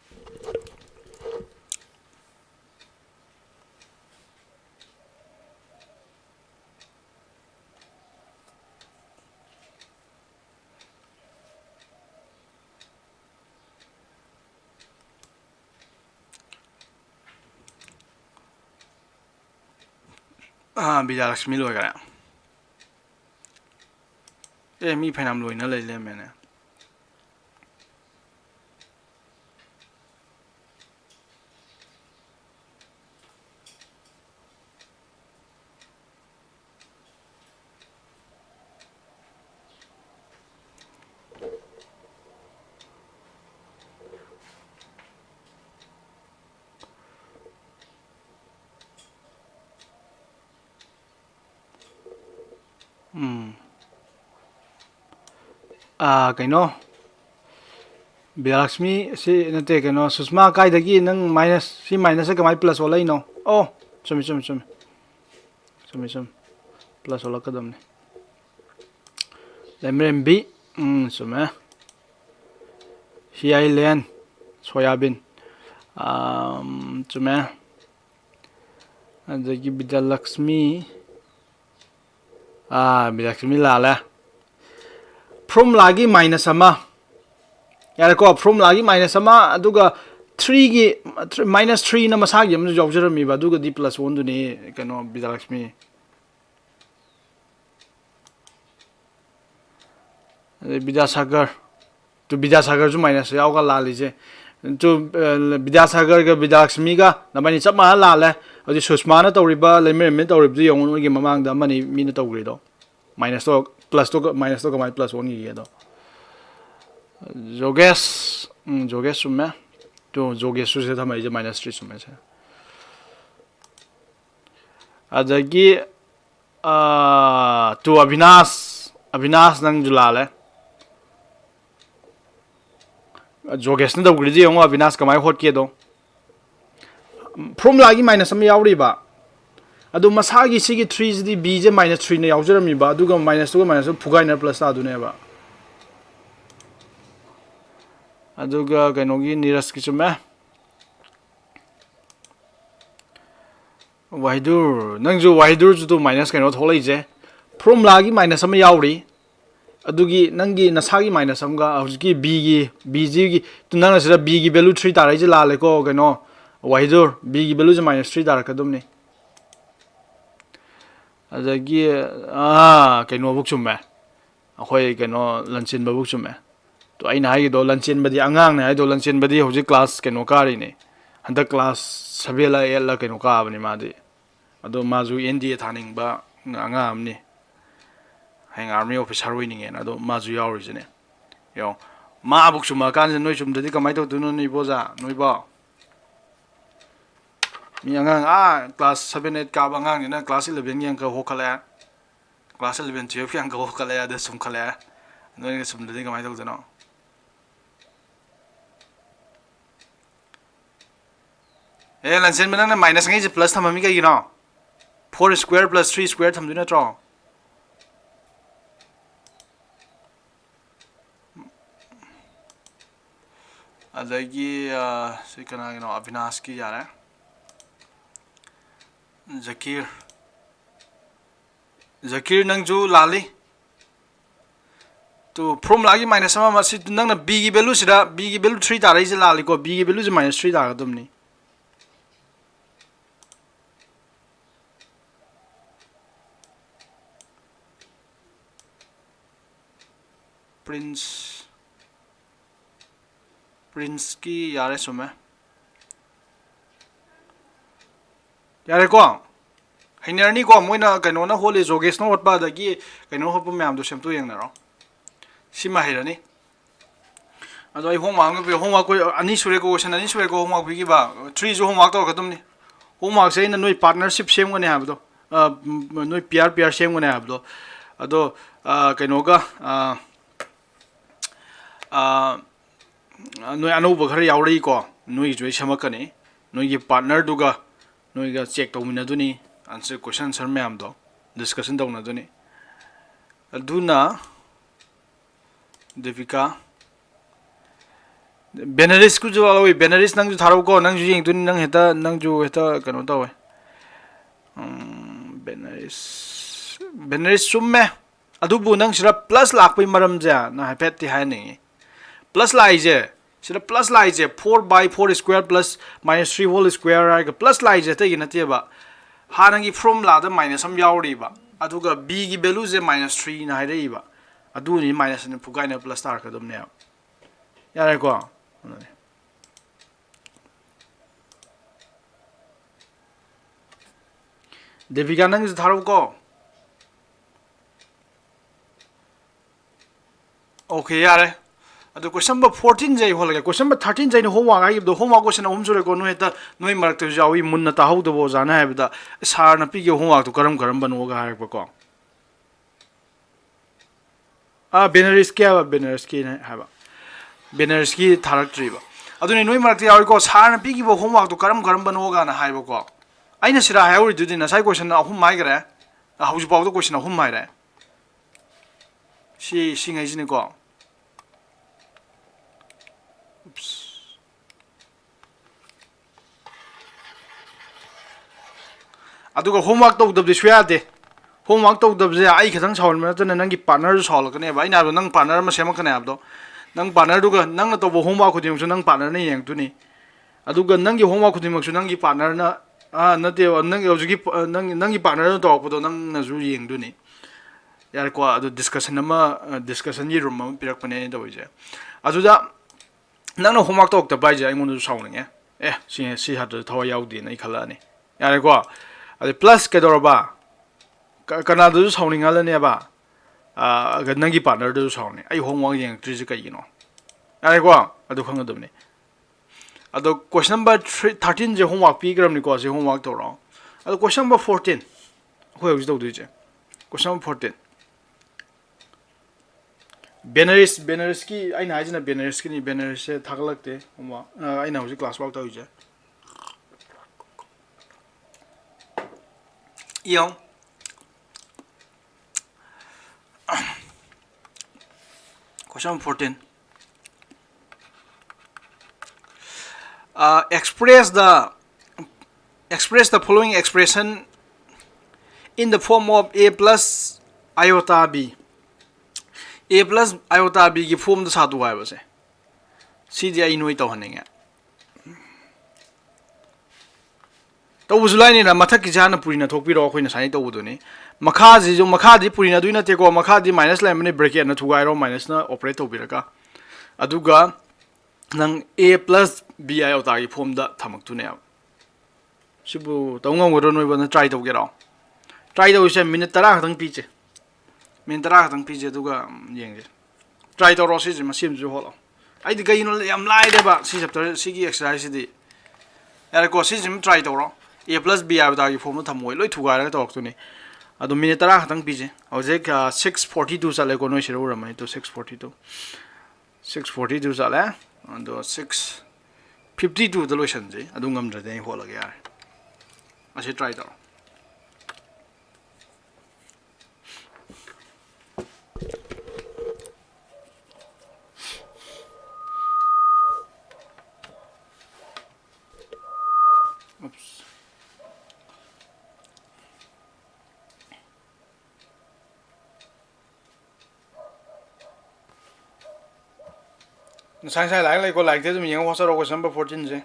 ꯕꯤꯖꯌꯂꯛꯁꯃꯤ ꯂꯣꯏꯈꯔꯦ ꯃꯤ ꯐꯩꯅꯥꯝ ꯂꯣꯏꯅ ꯂꯩ ꯂꯩꯔꯝꯃꯦꯅꯦ ꯀꯩꯅꯣ ꯕꯤꯖꯌꯂꯛꯁꯃꯤ ꯁꯤ ꯅꯠꯇꯦ ꯀꯩꯅꯣ ꯁꯨꯁꯃꯥ ꯀꯥꯏꯗꯒꯤ ꯅꯪ ꯃꯥꯏꯅꯁ ꯁꯤ ꯃꯥꯏꯅꯁꯁꯦ ꯀꯃꯥꯏꯅ ꯄ꯭ꯂꯁ ꯑꯣꯜꯂꯛꯏꯅꯣ ꯑꯣ ꯆꯨꯝꯃꯤ ꯆꯨꯝꯃꯤ ꯆꯨꯝꯃꯤ ꯆꯨꯝꯃꯤ ꯆꯨꯝꯃꯤ ꯄ꯭ꯂꯁ ꯑꯣꯜꯂꯛꯀꯗꯕꯅꯤ ꯂꯩꯃꯔꯦꯝꯕꯤ ꯆꯨꯝꯃꯦ ꯍꯤꯌꯥꯏꯂꯦꯟ ꯁꯣꯌꯥꯕꯤꯟ ꯆꯨꯝꯃꯦ ꯑꯗꯒꯤ ꯕꯤꯖꯌꯂꯛꯁꯃꯤ ꯕꯤꯖꯌꯂꯛꯁꯃꯤ ꯂꯥꯜꯂꯦ ꯐꯣꯔꯃꯨꯂꯥꯒꯤ ꯃꯥꯏꯅꯁ ꯑꯃ ꯌꯥꯔꯦꯀꯣ ꯐꯣꯔꯃꯨꯂꯥꯒꯤ ꯃꯥꯏꯅꯁ ꯑꯃ ꯑꯗꯨꯒ ꯊ꯭ꯔꯤꯒꯤ ꯃꯥꯏꯅꯁ ꯊ꯭ꯔꯤꯅ ꯃꯁꯥꯒꯤ ꯑꯃꯁꯨ ꯌꯥꯎꯖꯔꯝꯃꯤꯕ ꯑꯗꯨꯒꯗꯤ ꯄ꯭ꯂꯁ ꯑꯣꯟꯗꯨꯅꯤ ꯀꯩꯅꯣ ꯕꯤꯖꯌꯂꯛꯁꯃꯤ ꯑꯗꯩ ꯕꯤꯗ꯭ꯌꯥꯁꯥꯒꯔ ꯇꯨ ꯕꯤꯗ꯭ꯌꯥꯁꯥꯒꯔꯁꯨ ꯃꯥꯏꯅꯁ ꯌꯥꯎꯒ ꯂꯥꯜꯂꯤꯁꯦ ꯇꯨ ꯕꯤꯗ꯭ꯌꯥꯁꯥꯒꯔꯒ ꯕꯤꯖꯌꯂꯛꯁꯃꯤꯒ ꯅꯕꯥꯅꯤ ꯆꯞ ꯃꯥꯟꯅ ꯂꯥꯜꯂꯦ ꯍꯧꯖꯤꯛ ꯁꯨꯁꯃꯥꯅ ꯇꯧꯔꯤꯕ ꯂꯩꯃꯔꯦꯝꯕꯤꯅ ꯇꯧꯔꯤꯕꯗꯨ ꯌꯦꯡꯉꯨ ꯅꯣꯏꯒꯤ ꯃꯃꯥꯡꯗ ꯑꯃꯅꯤ ꯃꯤꯅ ꯇꯧꯈ꯭ꯔꯤꯗꯣ ꯃꯥꯏꯅꯁꯇꯣ ꯄ꯭ꯂꯁꯇꯣ ꯃꯥꯏꯅꯁꯇꯣ ꯀꯃꯥꯏꯅ ꯄ꯭ꯂꯁ ꯑꯣꯟꯈꯤꯒꯦ ꯑꯗꯣ ꯖꯣꯒꯦꯁ ꯖꯣꯒꯦꯁ ꯆꯨꯝꯃꯦ ꯇꯨ ꯖꯣꯒꯦꯁꯁꯨ ꯁꯤꯗ ꯊꯝꯃꯛꯏꯁꯦ ꯃꯥꯏꯅꯁ 3 ꯆꯨꯝꯃꯦ ꯁꯦ ꯑꯗꯒꯤ ꯇꯨ ꯑꯕꯤꯅꯥꯁ ꯅꯪꯁꯨ ꯂꯥꯜꯂꯦ ꯖꯣꯒꯦꯁꯅ ꯇꯧꯈ꯭ꯔꯤꯗꯤ ꯌꯦꯡꯉꯣ ꯑꯕꯤꯅꯥꯁ ꯀꯃꯥꯏꯅ ꯍꯣꯠꯀꯦꯗꯣ ꯐꯣꯔꯃꯨꯂꯥꯒꯤ ꯃꯥꯏꯅꯁ ꯑꯃ ꯌꯥꯎꯔꯤꯕ ꯑꯗꯨ ꯃꯁꯥꯒꯤ ꯁꯤꯒꯤ 3ꯁꯤꯗꯤ ꯕꯤꯁꯦ ꯃꯥꯏꯅꯁ 3ꯅ ꯌꯥꯎꯖꯔꯝꯃꯤꯕ ꯑꯗꯨꯒ ꯃꯥꯏꯅꯁꯇꯨꯒ ꯃꯥꯏꯅꯁꯇꯨ ꯐꯨꯒꯥꯏꯅꯔ ꯄ꯭ꯂꯁ ꯇꯥꯗꯣꯏꯅꯦꯕ ꯑꯗꯨꯒ ꯀꯩꯅꯣꯒꯤ ꯅꯤꯔꯁꯀꯤ ꯆꯨꯝꯃꯦ ꯋꯥꯍꯤꯗꯨꯔ ꯅꯪꯁꯨ ꯋꯥꯍꯤꯗꯨꯔꯁꯨ ꯃꯥꯏꯅꯁ ꯀꯩꯅꯣ ꯊꯣꯛꯂꯛꯏꯁꯦ ꯐꯣꯔꯃꯨꯂꯥꯒꯤ ꯃꯥꯏꯅꯁ ꯑꯃ ꯌꯥꯎꯔꯤ ꯑꯗꯨꯒꯤ ꯅꯪꯒꯤ ꯅꯁꯥꯒꯤ ꯃꯥꯏꯅꯁ ꯑꯃꯒ ꯍꯧꯖꯤꯛꯀꯤ ꯕꯤꯖꯤꯒꯤ ꯅꯪꯅ ꯁꯤꯗ ꯕꯤꯒꯤ ꯚꯦꯂꯨ 3 ꯇꯥꯔꯛꯏꯁꯦ ꯂꯥꯜꯂꯦꯀꯣ ꯀꯩꯅꯣ ꯋꯥꯍꯤꯗꯨꯔ ꯕꯤꯒꯤ ꯚꯦꯂꯨꯁꯦ ꯃꯥꯏꯅꯁ 3 ꯇꯥꯔꯛꯀꯗꯕꯅꯤ ꯑꯗꯒꯤ ꯀꯩꯅꯣꯐꯧ ꯆꯨꯝꯃꯦ ꯑꯩꯈꯣꯏ ꯀꯩꯅꯣ ꯂꯟꯆꯦꯟꯕꯐꯧ ꯆꯨꯝꯃꯦ ꯇꯣ ꯑꯩꯅ ꯍꯥꯏꯒꯤꯗꯣ ꯂꯟꯆꯦꯟꯕꯗꯤ ꯑꯉꯥꯡꯅꯦ ꯍꯥꯏꯗꯣ ꯂꯟꯆꯦꯟꯕꯗꯤ ꯍꯧꯖꯤꯛ ꯀ꯭ꯂꯥꯁ ꯀꯩꯅꯣ ꯀꯥꯔꯤꯅꯦ ꯍꯟꯗꯛ ꯀ꯭ꯂꯥꯁ 7ꯂ 8ꯂ ꯀꯩꯅꯣ ꯀꯥꯕꯅꯤ ꯃꯥꯗꯤ ꯑꯗꯣ ꯃꯥꯁꯨ NDA ꯊꯥꯅꯤꯡꯕ ꯑꯉꯥꯡ ꯑꯃꯅꯤ ꯍꯌꯦꯡ ꯑꯥꯔꯃꯤ ꯑꯣꯐꯤꯁꯥꯔ ꯑꯣꯏꯅꯤꯡꯉꯦꯅ ꯑꯗꯣ ꯃꯥꯁꯨ ꯌꯥꯎꯔꯤꯁꯤꯅꯦ ꯌꯦꯡꯉꯣ 마 복수마 간지 노이 좀들이 그마이 도두는 이보자 노이봐 미양ang class 7 8 ka bangang ina class 11 yang ka hokala class 11 12 yang ka hokala ya da sum khala no ni sum de ga mai dog no lan sen mana minus ngai je plus thamami ka gino 4 square plus 3 square tham duna tro adagi se kana gino avinash ki yara Zakir nangju lali to from lagi minus sama masih nang na b ki value sida b ki value 3 ta rai je lali ko b ki value je minus 3 ta ga dum ni prince ki yare sume yare ko hainer ni ko moina kaino na hole jogesh no hotpa da gi kaino hopu myam do sem tu yang na ro sima hairani ado ai homework bi homework ko ani sure ko question ani sure ko homework bi gi ba 3 jo homework to kadum ni homework se na noi partnership sem ngone ha do noi peer sem ngone ha do ado kaino ga noi anu ba khar yauri ko noi joi samakani noi gi partner duga noi ga check to mina duni answer question sir me am do discussion do na duni aduna devika benaris ku jo oi benaris nang ju tharo ko nang ju yeng duni nang ju heta kano to we benaris summe adubu nang sira plus lak pai maram ja na hapet ti ha ni plus lai je sira plus lai je 4 by 4 square plus minus 3 whole square ra plus lai je te gina te ba hanangi from la da minus am yauri ba aduga b gi value je minus 3 na hai ba adu ni minus ni pugai na plus tar ka dum ne yare ko devika nang tharo ko okay yare adu question number 14 jai holga question number 13 jai no homework ai do homework question hom sure ko no eta noi marak to jawi munna ta hau do bo jana hai bida sar na pi ge homework to karam bano ga har ko benaris ki ha ba benaris ki tharak tri ba adu ni noi marak yawi ko sar na pi ge bo homework to karam bano ga na hai ba ko aina sira hai uri du din na sai question ahum mai gare hau ju ba do question ahum mai re si ngai jini ko aduga homework to dab disya de homework to dab je ai khadang chawl ma tan nang gi partner chawl ka ne ba ina nang partner ma sema ka ne abdo nang partner duga nang to bo homework khu dim su nang partner ne yeng tu ni aduga nang gi homework khu dim su nang gi partner na na te nang gi gi nang gi partner to ko do nang na ju yeng du ni yar ko adu discussion yi room ma pirak pane do je aduda nang no homework to ta bai je ai ngon ju chawl nge si ha to thawa yaw di na i khala ni yar ko ade plus ke dorba kana du sawning ala ne ba ga nangi partner du sawni ai hongwang yeng tri ji kai no ai ko adu khang dum ne adu question number 13 je homework pi gram ni ko je homework to ro adu question number 14 ho yu do du je question number 14 benaris ki ai na jina benaris ki ni benaris se thaglak te homework ai na hoji class work to je Young question 14 express the following expression in the form of a plus iota b a plus iota b की form the साधु है बसे सीधे आई नोई तो हनेंगे तो उजुलाई ना मथक की जान पुरी ना थोपी रो कोई ना सानी तो उदो ने मखा जी जो मखा जी पुरी ना दुई ना तेको मखा जी माइनस लाइन में ब्रेकेट ना थुगाई रो माइनस ना ऑपरेट हो भी रखा अदुगा नंग a plus b आई उतारी फॉर्म दा थमक तुने अब सिबु तंगों को नोई बना ट्राई तो गेरो ट्राई तो उसे मिनट तरा खतंग पीछे अदुगा येंगे ट्राई तो रोसी जी मसीम जो होलो ꯑꯩꯗꯤ ꯀꯩꯅꯣ ꯌꯥꯝ ꯂꯥꯏꯗꯦꯕ ꯁꯤ ꯆꯦꯞꯇꯔ ꯁꯤꯒꯤ ꯑꯦꯛꯁꯔꯁꯥꯏꯖꯁꯤꯗꯤ ꯌꯥꯔꯦꯀꯣ ꯁꯤꯁꯤꯃ ꯇ꯭ꯔꯥꯏ ꯇꯧꯔꯣ a + b ꯍꯥꯏꯕ ꯇꯥꯒꯤ ꯐꯣꯝꯗꯣ ꯊꯝꯃꯣꯏ ꯂꯣꯏ ꯊꯨꯒꯥꯏꯔꯒ ꯇꯧꯔꯛꯇꯣꯏꯅꯤ ꯑꯗꯣ ꯃꯤꯅꯤꯠ 10 ꯈꯛꯇꯪ ꯄꯤꯖꯦ ꯍꯧꯖꯤꯛ 6:42 ꯆꯠꯂꯦꯀꯣ ꯅꯣꯏ ꯁꯤꯗ ꯎꯔꯝꯃꯅꯤ ꯇꯨ 6:42 ꯆꯠꯂꯦ ꯑꯗꯣ 6:52ꯗ ꯂꯣꯏꯁꯟꯖꯦ ꯑꯗꯨ ꯉꯝꯗ꯭ꯔꯗꯤ ꯑꯩ ꯍꯣꯠꯂꯒꯦ ꯌꯥꯔꯦ ꯑꯁꯤ ꯇ꯭ꯔꯥꯏ ꯇꯧꯔꯣ Oops. Sai lại lấy cô lại thế mình không có đâu có sắm 14 gì.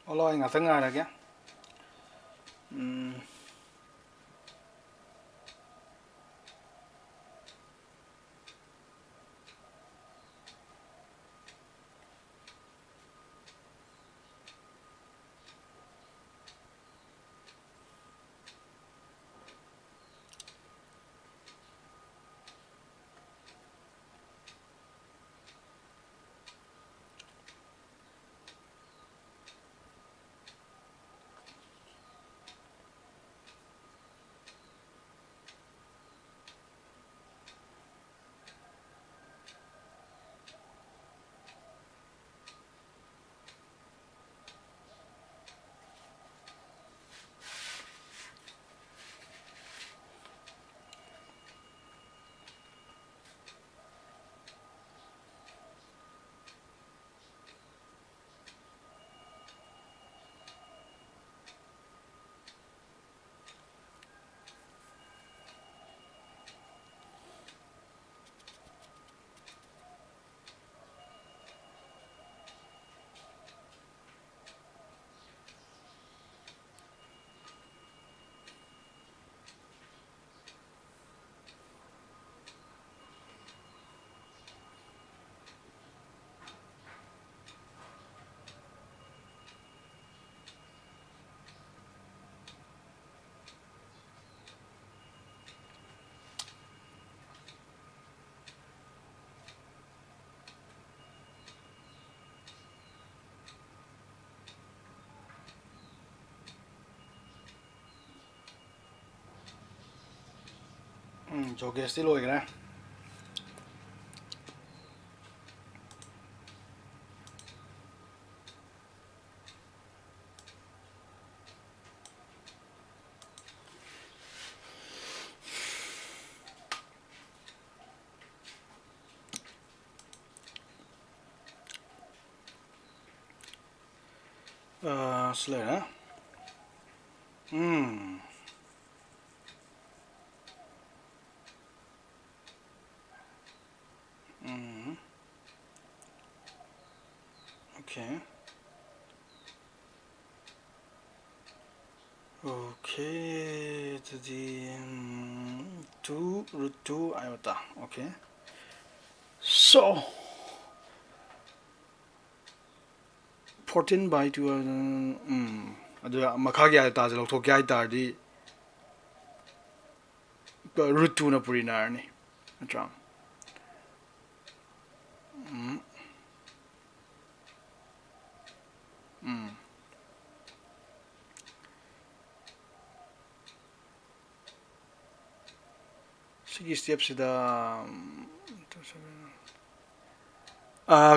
Alo anh ngắt ngay rồi kìa. Joke still lôi cái Slayer. Okay. Okay, to the 2√2 iota. Okay. So 14/2 ꯑꯗꯨ ꯃꯈꯥꯒꯤ iota ꯁꯦ ꯂꯧꯊꯣꯛꯀꯦ ꯍꯥꯏꯇꯥꯔꯗꯤ √2ꯅ ꯄꯨꯔꯤꯅꯔꯅꯤ ꯅꯠꯇ꯭ꯔꯥ ꯁꯤꯒꯤ ꯁ꯭ꯇꯦꯞꯁꯤꯗ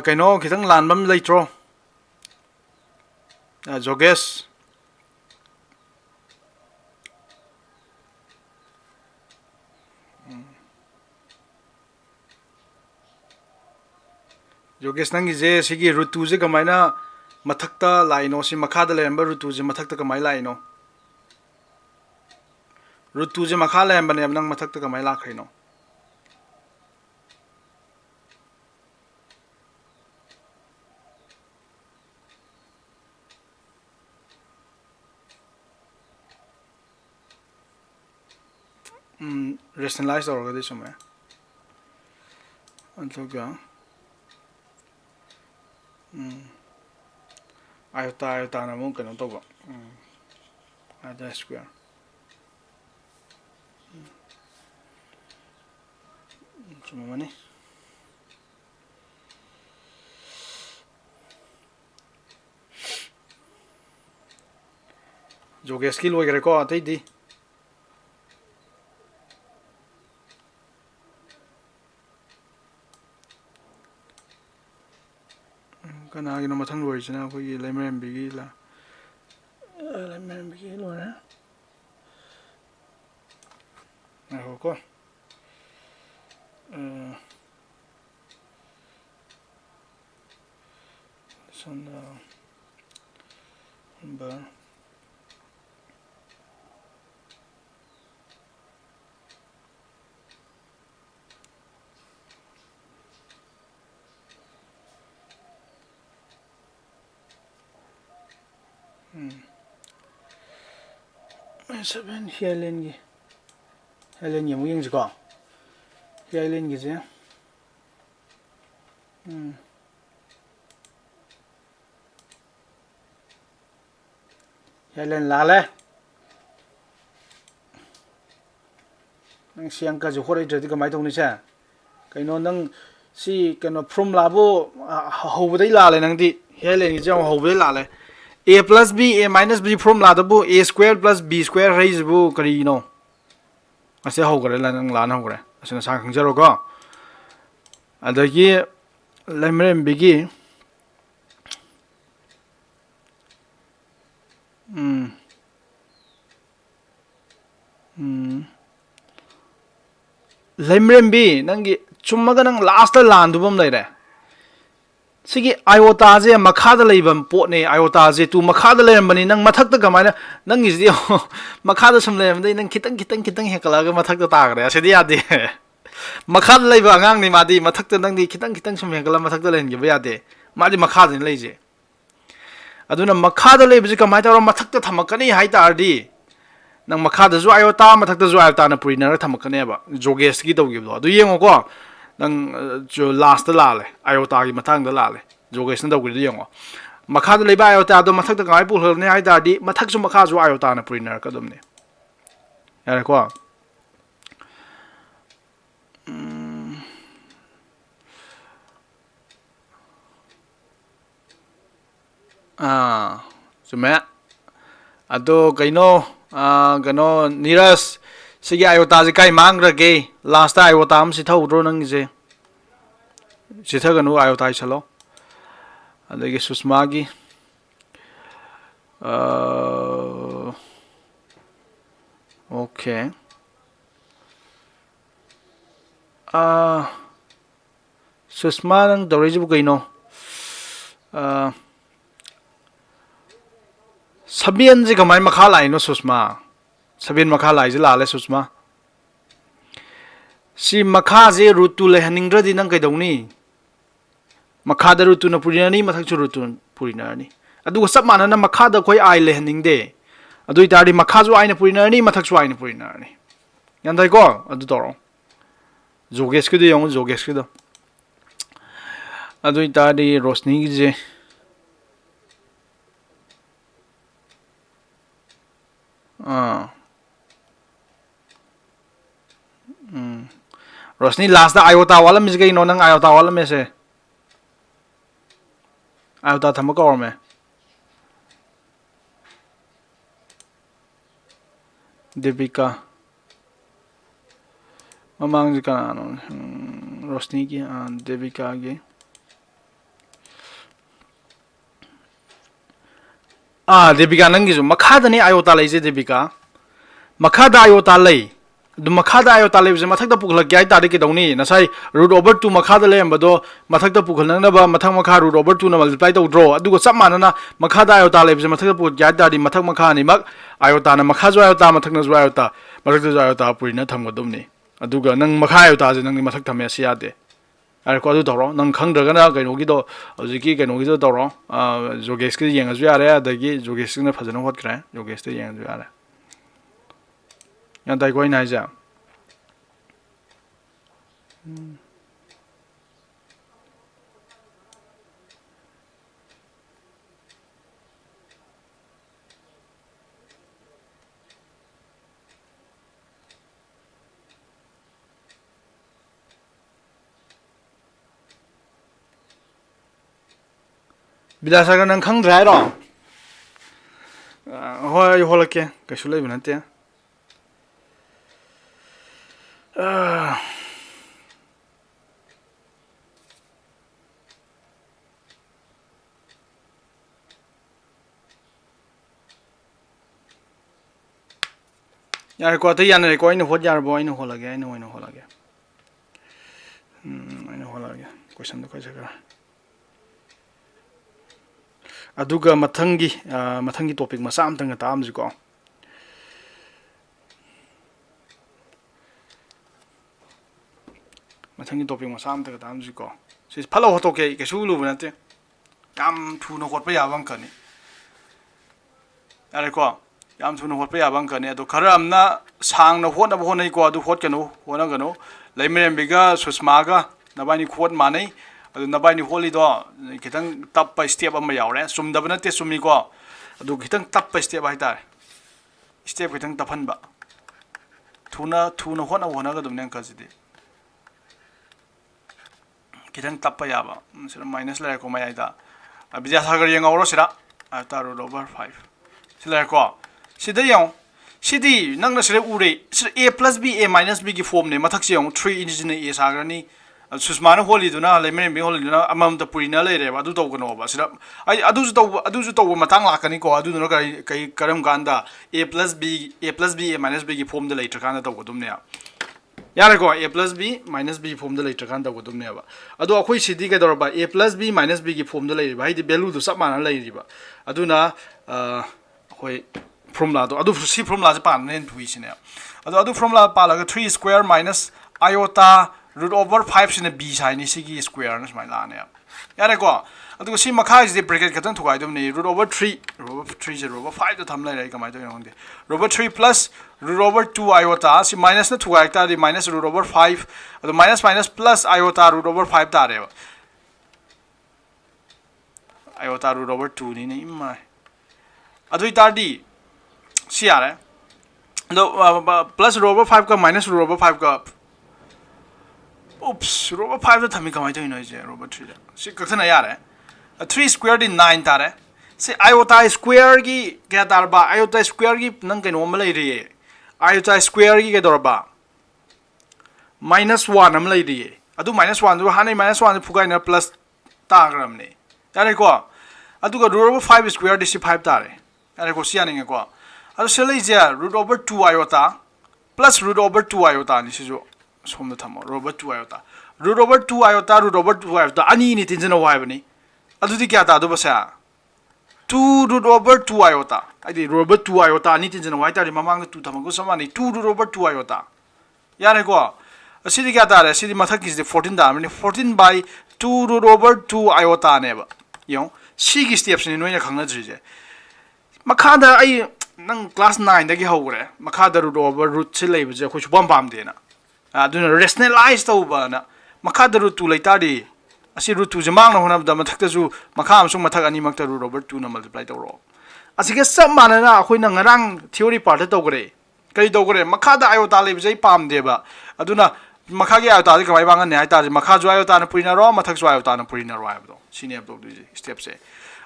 ꯀꯩꯅꯣ ꯈꯤꯇꯪ ꯂꯥꯟꯕ ꯑꯃ ꯂꯩꯇ꯭ꯔꯣ ꯖꯣꯒꯦꯁ ꯖꯣꯒꯦꯁ ꯅꯪꯒꯤꯁꯦ ꯁꯤꯒꯤ √2ꯁꯦ ꯀꯃꯥꯏꯅ ꯃꯊꯛꯇ ꯂꯥꯛꯏꯅꯣ ꯁꯤ ꯃꯈꯥꯗ ꯂꯩꯔꯝꯕ √2ꯁꯦ ꯃꯊꯛꯇ ꯀꯃꯥꯏꯅ ꯂꯥꯛꯏꯅꯣ root 2 je makha le bane nang mathak ta kamai la khaino rationalize or ga chuma antoga iota na mo kano to ba ada square chuma mani joge skill wo gre ko atai di kana gi no mathang loi china ko gi lemrem bi gi la lemrem bi gi lo na ho ko sonda number seven Helen yang mungkin juga Helen gitu ya Helen lale nang siang ka jokore jadi kamai tong ni cha kaino nang si kano from labo hobudai lale nang di Helen gi jang hobudai lale a plus b a minus b from la bu a square plus b square raise bu kari no ase ho gare la nang la na ho gare asina sa khang jaro ko adagi lemrem bigi lemrem bi nangi chummaga nang last la landu bom lai re sigi iota je makhada leibam pot ne iota je tu makhada leirambani nang mathak ta kamaina nang is di makhada sum leiramdai nang kitang hekala ga mathak ta tagre asidi ade makhada leiba angang ni madi mathak ta nang di kitang sum hekala mathak ta lein gi ba ade madi makhada ni leije aduna makhada leiba je kamai ta mathak ta thamakani hai ta ardi nang makhada ju iota mathak ta ju iota na purina ra thamakane ba jogesh gi dawgi do adu yengo ko nang jo last la le iota gi mathang da la le jogesh na dawgi yengo makha da leiba iota do mathak da ngai pu hol ne ai da di mathak su makha ju iota na purina ka dum ne ya ko sume ado kaino gano niras sigi iota je kai mangra ge last iota am si thau ro nang je si tha ganu iota chalo adagi susma gi okay susma nang dore ju kaino sabian je kamai makha lai no susma sabian makha lai je la le susma si makha je rutu le haning dra di nang kai dongni makha da rutu na purina ni mathak chu rutu purina ni adu sab mana na makha da koi ai le haning de adu itari makha ju ai na purina ni mathak chu ai na purina ni yan dai ko adu toro jogesh ke de yong jogesh ke do adu itari rosni gi je Rosni last da iota wala mis gay no nang iota wala me se iota thama ko me Deepika mamang ji kana no Rosni ki Deepika ge Deepika nang gi ju makha da ni iota lai je Deepika makha da iota lai du makha da iota lai je mathak da pukla gyai ta de ki dongni nasai root over 2 makha da lai ambado mathak da pukla nang na ba mathak makha root over 2 na multiply to draw adu ko samana na makha da iota lai je mathak da puk gyai ta di mathak makha ni mak iota na makha jo iota mathak na jo iota ꯃꯊꯛꯇꯁꯨ ꯑꯥꯏꯑꯣꯇꯥ ꯄꯨꯔꯤꯅ ꯊꯝꯒꯗꯕꯅꯤ ꯑꯗꯨꯒ ꯅꯪ ꯃꯈꯥ ꯑꯥꯏꯑꯣꯇꯥꯁꯦ ꯅꯪꯗꯤ ꯃꯊꯛ ꯊꯝꯃꯦ ꯑꯁꯤ ꯌꯥꯗꯦ ꯌꯥꯔꯦꯀꯣ ꯑꯗꯨ ꯇꯧꯔꯣ ꯅꯪ ꯈꯪꯗ꯭ꯔꯒꯅ ꯀꯩꯅꯣꯒꯤꯗꯣ ꯍꯧꯖꯤꯛꯀꯤ ꯀꯩꯅꯣꯒꯤꯗꯣ ꯇꯧꯔꯣ ꯖꯣꯒꯦꯁꯀꯤꯗ ꯌꯦꯡꯉꯁꯨ ꯌꯥꯔꯦ ꯑꯗꯒꯤ ꯖꯣꯒꯦꯁꯀꯤꯅ ꯐꯖꯅ ꯍꯣꯠꯈ꯭ꯔꯦ ꯖꯣꯒꯦꯁꯇ ꯌꯦꯡꯉꯁꯨ ꯌꯥꯔꯦ ꯒ꯭ꯌꯥꯟ ꯇꯥꯏꯀꯣ ꯑꯩꯅ ꯍꯥꯏꯁꯦ ꯕꯤꯗ꯭ꯌꯥꯁꯥꯒꯔ ꯅꯪ ꯈꯪꯗ꯭ꯔꯦ ꯍꯥꯏꯔꯣ ꯍꯣꯏ ꯑꯩ ꯍꯣꯠꯂꯛꯀꯦ ꯀꯩꯁꯨ ꯂꯩꯕ ꯅꯠꯇꯦ ꯌꯥꯔꯦꯀꯣ ꯑꯇꯩ ꯌꯥꯅꯔꯦꯀꯣ ꯑꯩꯅ ꯍꯣꯠ ꯌꯥꯔꯕꯣ ꯑꯩꯅ ꯍꯣꯠꯂꯒꯦ ꯑꯩꯅ ꯑꯣꯏꯅ ꯍꯣꯠꯂꯒꯦ ꯑꯩꯅ ꯍꯣꯠꯂꯒꯦ ꯀꯣꯏꯁꯟꯗꯣ ꯈꯔ ꯑꯗꯨꯒ ꯃꯊꯪꯒꯤ ꯇꯣꯄꯤꯛ ꯃꯆꯥ ꯑꯃꯇꯪꯒ ꯇꯥꯛꯑꯝꯁꯤꯀꯣ ꯃꯊꯪꯒꯤ ꯇꯣꯄꯤꯛ ꯃꯆꯥ ꯑꯃꯇꯪꯒ ꯇꯥꯛꯑꯝꯁꯤꯀꯣ ꯁꯤ ꯐꯠꯂꯥꯎ ꯍꯣꯠꯇꯣꯛꯀꯦ ꯑꯩ ꯀꯩꯁꯨ ꯂꯨꯕ ꯅꯠꯇꯦ ꯌꯥꯝ ꯊꯨꯅ ꯍꯣꯠꯄ ꯌꯥꯕ ꯑꯃꯈꯛꯅꯤ ꯌꯥꯔꯦꯀꯣ ꯌꯥꯝ ꯊꯨꯅ ꯍꯣꯠꯄ ꯌꯥꯕ ꯑꯃꯈꯛꯅꯤ ꯑꯗꯣ ꯈꯔ ꯑꯃꯅ ꯁꯥꯡꯅ ꯍꯣꯠꯅꯕ ꯍꯣꯠꯅꯩꯀꯣ ꯑꯗꯨ ꯍꯣꯠꯅꯒꯅꯨ ꯂꯩꯃꯔꯦꯝꯕꯤꯒ ꯁꯨꯁꯃꯥꯒ ꯅꯕꯥꯏꯅꯤ ꯈꯣꯠ ꯃꯥꯟꯅꯩ ꯑꯗꯨ ꯅꯕꯥꯏꯅꯤ ꯍꯣꯠꯂꯤꯗꯣ ꯈꯤꯇꯪ ꯇꯞꯄ ꯁ꯭ꯇꯦꯞ ꯑꯃ ꯌꯥꯎꯔꯦ ꯆꯨꯝꯗꯕ ꯅꯠꯇꯦ ꯆꯨꯝꯃꯤꯀꯣ ꯑꯗꯨ ꯈꯤꯇꯪ ꯇꯞꯄ ꯁ꯭ꯇꯦꯞ ꯍꯥꯏꯇꯥꯔꯦ ꯁ꯭ꯇꯦꯞ ꯈꯤꯇꯪ ꯇꯞꯍꯟꯕ ꯊꯨꯅ ꯍꯣꯠꯅꯒꯗꯕꯅꯦ ꯑꯪꯀꯁꯤꯗꯤ खितंग तप्पा याबा सिरा माइनस लेको मयाइदा विद्यासागर यंगौरो सिरा आयता रूट ओवर 5 सिलेको सिदा यंग सिदी नंगना सिरा उरे सिरा a plus b a minus b की फॉर्म ने मथक से यंग 3 इंजिन a सागरनी सुषमाना होलीदुना लेमेन बे होलीदुना अमम त पुरिना लेरे अदु तौगनोबा सिरा आई अदुजु तौब मतंग लाकनी को अदुना कई करम कांदा a plus b a minus b की फॉर्म द लेटर कांदा तौगदुमने यारेको a plus b minus b form द लेटर कांदा तौगदुमनेबा अदो अखोई सिदी के दरबा a plus b minus b की फॉर्म द लेरिबा हाइदि वैल्यू दु सब माना लेरिबा अदुना अखोई फॉर्मूला दो अदु सी फॉर्मूला से पाने थुइसिने अदु फॉर्मूला पालागा 3 square minus iota root over 5 सिने b साइनि सिगी स्क्वायर न समाइ लाने यारेको अदु सी मखा इज ब्रैकेट खतन थुगाइ दुमने रूट ओवर 3 रूट ओवर 5 द थम लाइ कमाइ तो यंगे root over 3 plus root over 2 iota सी माइनस न थुगाइ ता माइनस रूट ओवर 5 अदु minus minus plus iota root over 5 तारे आयोटा रूट ओवर 2 नि ने इमा अदु इतादी सी यारे प्लस रूट ओवर 5 का माइनस रूट ओवर 5 का उप्स रूट ओवर 5 द थमी कमाइ तो इनो जे रूट ओवर 3 सी कथना यारे 3 स्क्वायर दी 9 तारे से आयोटा स्क्वायर की क्या तारबा आयोटा स्क्वायर की नंग के नॉर्मल ले रही है आयोटा स्क्वायर की के दरबा -1 हम ले रही है अदु -1 जो हाने -1 फुगाइ न प्लस ताग्रम ने यारे को अदु का रूट ओवर 5 स्क्वायर दी 5 तारे यारे को सियानिंग को अदु सेले जे root over 2 iota plus root over 2 iota नि सिजो सोम द थमो root over 2 iota root over 2 iota root over 2 iota अनि नि तिनजन वाइबनी अदुदी क्या ता दो बसा 2 रूट ओवर 2 आयोटा आइदि रूट ओवर 2 आयोटा नि तिनजन वाइ तारि ममांग 2 थमगु समानि 2 रूट ओवर 2 आयोटा यारे को असिदि क्या ता रे सिदि मथक किस 14 दा माने 14 बाय 2 रूट ओवर 2 आयोटा नेबा यो सी की स्टेप्स नि नोइना खंगना जिजे मखादा आई नंग क्लास 9 दगी हौगरे मखादा रूट ओवर रूट से लेबजे खोइ सुपम पाम देना अदुना रेशनलाइज तौबाना मखादा रूट 2 लेतादि असी रूट 2 जमांग न होना मथक्तजु मखा अमसुंग मथक अनि मक्ता रूट ओवर 2 न मल्टीप्लाई तौरो असिगे सब मानना अखोइना ngarang theory part तौगरे कई तौगरे मखादा आयोटा लेबजे पाम देबा अदुना मखागे आयोटा दि कमाइ बांगन ने हाइता मखा जो आयोटा न पुरिनारो मथक जो आयोटा न पुरिनारो हाइबदो सिने अब दुजी स्टेप से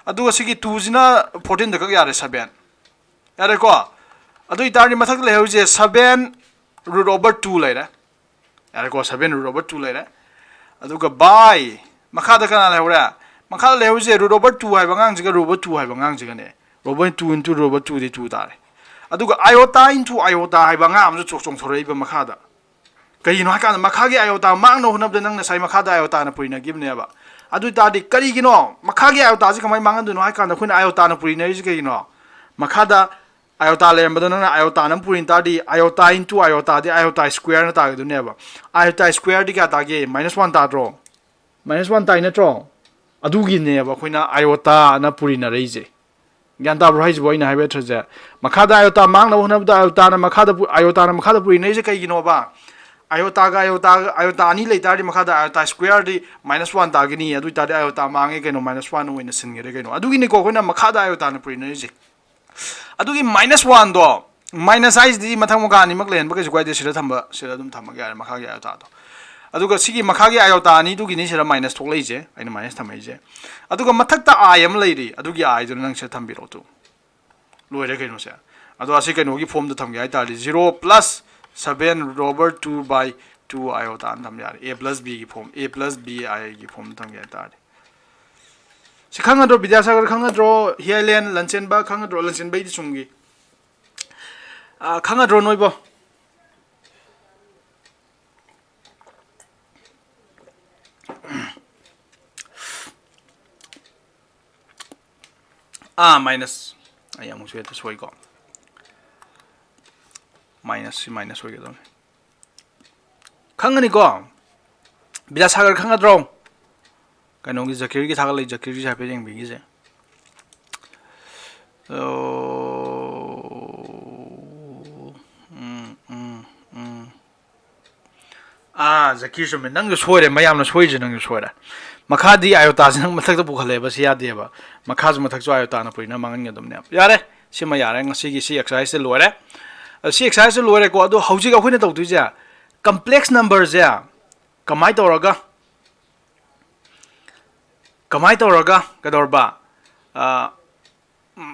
अदु असिगे 2 जिना 14 दक यारे 7 यारे को अदु इतारनि मथक लेहउजे 7 रूट ओवर 2 लेरा यारे को 7 रूट ओवर 2 लेरा अदुगा बाय मखादा कना लेहउरा मखादा लेहउजे रूट ओवर 2 हाइबा ngang जिगा रूट ओवर 2 हाइबा ngang जिगा ने root over 2 into root over 2 दि 2 तारे अदुगा आयोटा into आयोटा हाइबा ngang amju चोक थोरइबा मखादा कहिनो हाका मखागे आयोटा मांगनो हुनबद नंग साइ मखादा आयोटा न पुरिना गिबनेबा अदु तादि करिगिनो मखागे आयोटा जि कमाइ मांगन दुनो हाका न खुन आयोटा न पुरिना जि कहिनो मखादा iota lemba na iota nam purin ta di iota into iota di iota square na ta du neba iota square di ka ta ge -1 ta dro -1 ta ina tro adu gi neba khoina iota na purina reije gyan ta bro hais boy na haibe thje makhada iota mang na hona da iota na makhada purina je kai gi no ba iota ani le ta di makhada iota square di -1 ta gi ni adu ta di iota mang ge no -1 no ina sin ge no adu gi ni ko khoina makhada iota na purina je adugi -1 do minus size di mathang moga ni mak len ba ke kwai de sira thamba sira dum thamba ga makha ga iota do aduga sigi makha ga iota ni du gi ni sira minus thok lei je aina minus thamai je aduga mathak ta I am lei ri adugi I do nang se thambi ro tu loi re ke no se adu asi ke no gi form da tham ga ta 0 plus 7 over 2 by 2 iota an tham ya a plus b gi form a plus b I gi form tham ga ta Sikhanga dro Vidyasagar khanga dro Highland Lanchen ba khanga dro Lanchen ba di chungi khanga dro noi bo minus ayang suy to soy ko minus soy ko khanga ni ko Vidyasagar khanga dro Kanong gi Zakir gi thagal Zakir gi hape jeng bi gi se Zakir so men nang jo soire mayam na soi je nang jo soira makha di iota jang mathak ta bukhale ba sia de ba makha ju mathak jo iota na puina mangan ga dum ne yare sima yare ngasi gi si exercise loire si exercise loire ko adu hauji ga khoina tawtu ja complex number ja kamai tawraga Kamai tawraga kadorba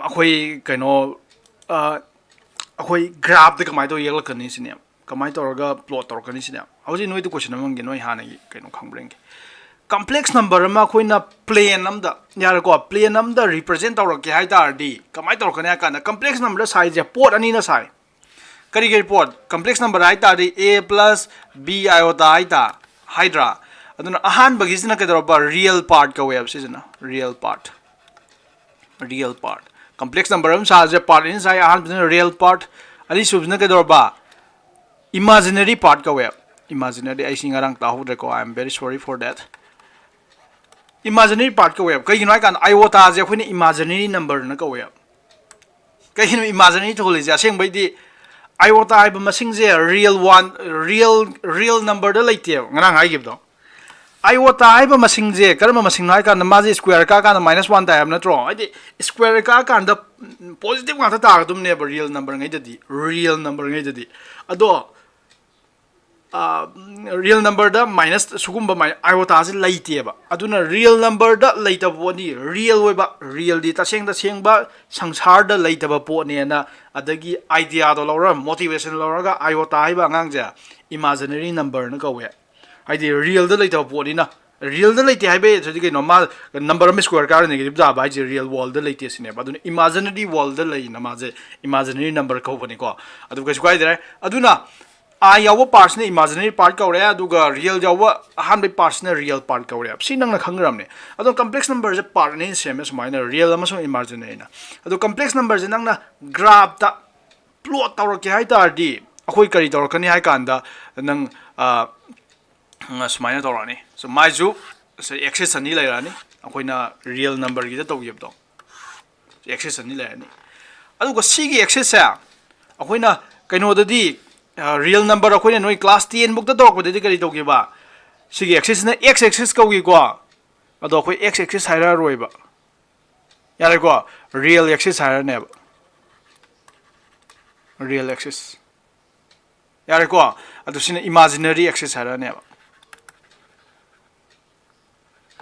akhoi kaino akhoi graph de kamai to yel kani sine kamai tawraga plot tor kani sine hauji noi to question amang gi noi hana gi kaino khangreng complex number ma khoina plane namda yar ko plane namda represent tawra ke hai tar di kamai tor kani ka na complex number size ja pot ani na sai kari ge pot complex number hai tar di a plus b iota hai ta hydra aduna ahan bagisna ke doroba real part ka web sisna real part complex number am sa je part in sai ahan real part ali subna ke doroba imaginary part ka web imaginary I singarang ta hu ko I am very sorry for that imaginary part ka web kai ginai kan iota je khuni imaginary number na ka web kai hinu imaginary to le ja seng bai di iota ai ba masing je real number da leite ngarang ai gib do iota aiba masing je karma masing nai kan ma je square ka kan -1 ta am na tro ai square ka kan da positive nga ta dum ne real number ngai da di real number ngai da di ado real number da minus sugumba iota je laite ba aduna real number da laita bo ni real we ba real di ta seng ba sangsar da laita ba po ne na adagi idea do lora motivation lora ga iota aiba ngang ja imaginary number na ka we Id real the later bodina real the late highway so the normal number of square car negative by real wall the latest in but imaginary wall the lay namaze imaginary number company ko adu ka square there aduna I yawa parts ne imaginary part ka ore aduga real jawa 100% real part ka ore sinang na khangram ne adu complex number je part ne same as minor real ama so imaginary na adu complex number je nang na graph ta plot tawra ke hai tar di akhoi kari tawra kani hai kanda nang Smile Torani. So my zoo access and Nilani, Aquina real number get to give dog. Access and Nilani. I don't go see access. Aquina Kano the D real number of Queen class T and book the dog with the dedicated to give up. See access in X access go we go. A dog with X access higher roiba. Yarago real access higher never. Real access. Yarago, I do see imaginary access higher never.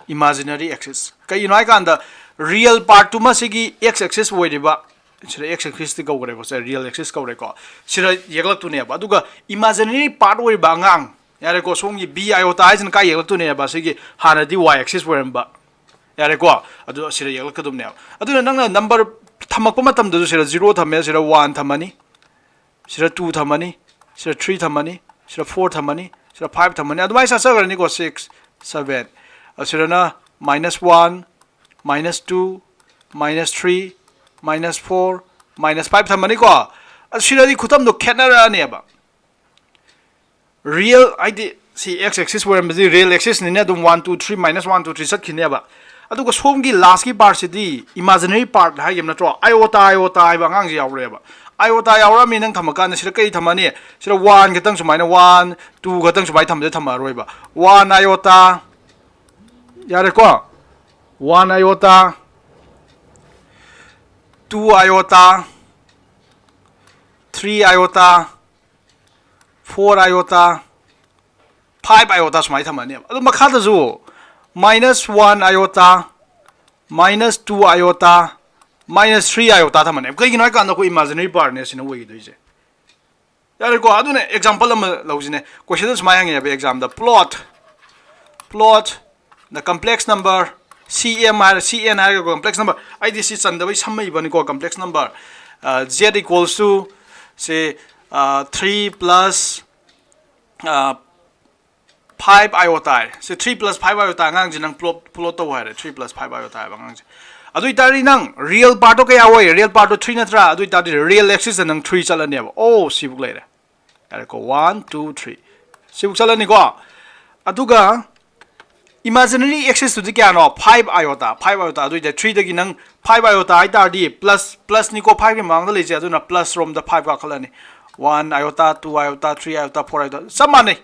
Imaginary axis. Kay you know I can the real part to masigi x axis way ba. Sira x axis to go whatever say real axis go record. Sira yagla to neba. Duga imaginary part way bangang. Yare ko songi b iota is and kay yagla to neba sigi hana di y axis where ba. Yare ko adu sira yagla kadum neba. Adu nang number tamakpa matam do sira 0 thamme sira 1 thamani. Sira 2 thamani. Sira 3 thamani. Sira 4 thamani. Sira 5 thamani. Adu mai sa sa garani ko 6 7 Asirana -1, -2, -3, -4, minus 5 thamani ko asiradi khutam do khenara ne ba real id si x axis where the real axis ni ne dum 1 2 3 minus 1 2 3 sat khine ba adu ko som gi last ki part si di imaginary part ha yem na tro iota ba ngang ji yaw re ba iota yawra mi nang thamaka na sira kai thamani sira 1 gatang sumaina 1 2 gatang sumai thamje thamaroi ba 1 iota yare ko 1 iota 2 iota 3 iota 4 iota 5 iota sumai thamani adu makha da zu minus 1 iota minus 2 iota minus 3 iota thamane kai gi noi kan ko imaginary part ne sina wei doi je yare ko adu ne example am lojine question sumai hang ya be exam the plot the complex number cn har complex number idc chan da bai samai bani ko complex number z equals to say 3 plus 5 iota so 3 plus 5 iota ngang jinang plot to ha 3 plus 5 iota ba ngang adu itari nang real part okay away real part 3 natra adu itari real axis nang 3 chalani ba oh sibuk leire are ko 1 2 3 sibuk chalani ko aduga imaginary axis to kya no 5 iota adu ita 3 dagi nang 5 iota itari plus ni ko 5 ki mang da leje adu na plus from the 5 ka khalani 1 iota 2 iota 3 iota 4 iota samane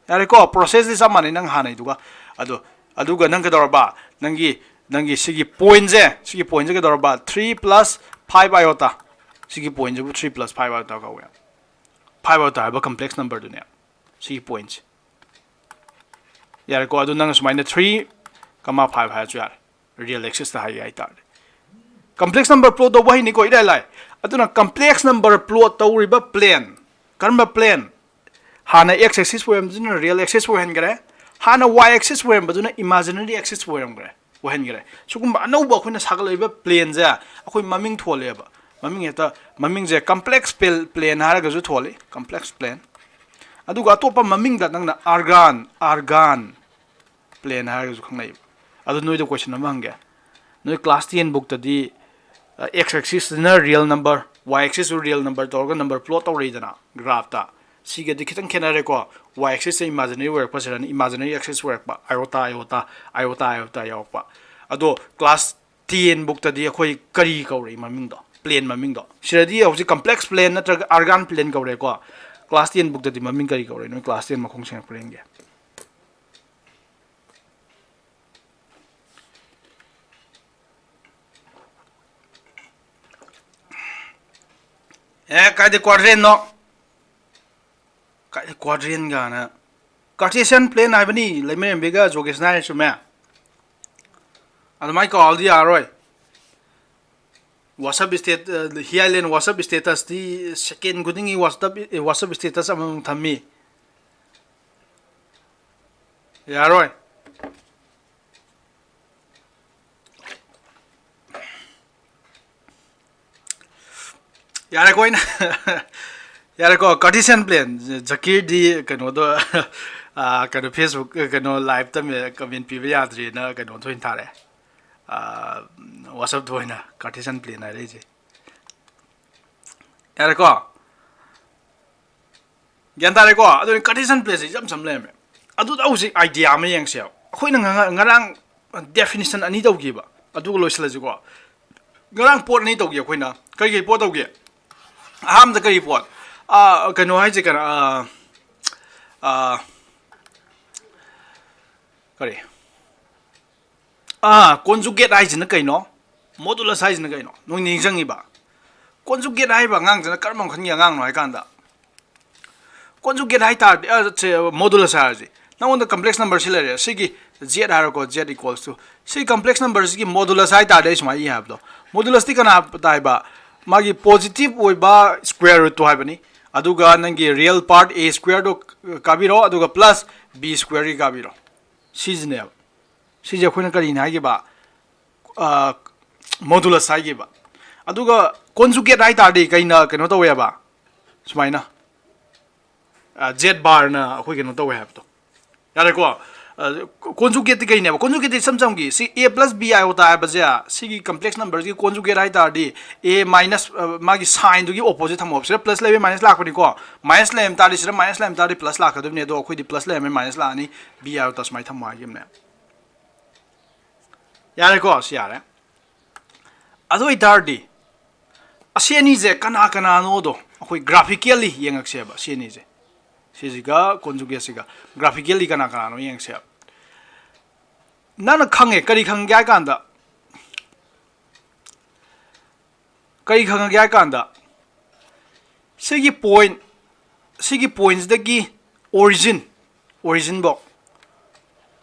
yare ko process ni samane nang hanai duga aduga nang ka dorba nangi sigi point je ka dorba 3 plus 5 iota sigi point je 3 plus 5 iota ka wa 5 iota ba complex number du ne sigi point yare ko adu nang smaina 3 kama 5 ha ju yar real axis ta hai ta complex number plot do ba ni ko ida lai aduna complex number plot to riba plane karma plane hana x axis wem jina real axis wo hen gare hana y axis wem baduna imaginary axis wem gare wo hen gare sugum anau ba khoina sagal iba plane ja akhoi maming thole ba maming je complex plane har ga ju thole complex plane aduga topa maming da nang na argan plane har ga ju khangnai adu noi do question am hange noi class 10 book ta di x axis na real number y axis real number torga number plot tori dana graph ta siga di kitang kenare ko y axis se imaginary work pa sera imaginary axis work pa iota yok pa ado class 10 book ta di khoi kari kauri maming do plane maming do sera di hoji complex plane natra argan plane kaure ko class 10 book ta di maming kari kaure no class 10 makhong seng plane ge kaide quadrant no quadrant gana Cartesian plane ai bani lemen bega jogesh na chume admai call di aroi WhatsApp state highland WhatsApp status di second gudingi WhatsApp status among thammi yaroi yare koina yare ko Cartesian plane zakir di kano do kano Facebook kano live ta me comment pi ya dri na kano thoin thare WhatsApp thoina Cartesian plane ai je yare ko gyan tare ko adu Cartesian plane jam samle me adu da usi idea me yang se khoi na ngarang definition ani dau gi ba adu lo sla ji ko ngarang pot ni dau gi khoi na kai pot dau gi aham da kai pot kano hai je kana kare conjugate hai jina kai no modulus hai jina kai no no ning jangi ba conjugate hai ba ngang jina karmang khan ya ngang no hai kan da conjugate hai ta modulus hai ji now the complex number sile sigi z har ko z equals to si complex number sigi modulus hai ta dai smai have do modulus ti kana tai ba magi positive oi ba square root to hai bani aduga nangi real part a square do kabiro aduga plus b square ri kabiro seasonal sije khoina kari na gi ba modulus hai gi ba aduga conjugate hai ta de kaina keno to we ba sumaina z bar na khoi keno to we have to yare ko conjugate kai ne conjugate sam gi si a plus b iota hai baja si complex number gi conjugate hai tar di a minus magi sign du gi opposite tham opposite plus le minus lak pani ko minus le tar di sira minus le tar di plus lak du ne do khoi di plus le minus la ni b iota smai tham ma gi ne yare ko si yare ado itar di asiani je kana kana no do khoi graphically yengak se ba siani je siga conjugate siga graphically kana kana no yeng se nana khange kari khang gya kanda kari khang gya kanda sigi points dagi origin bo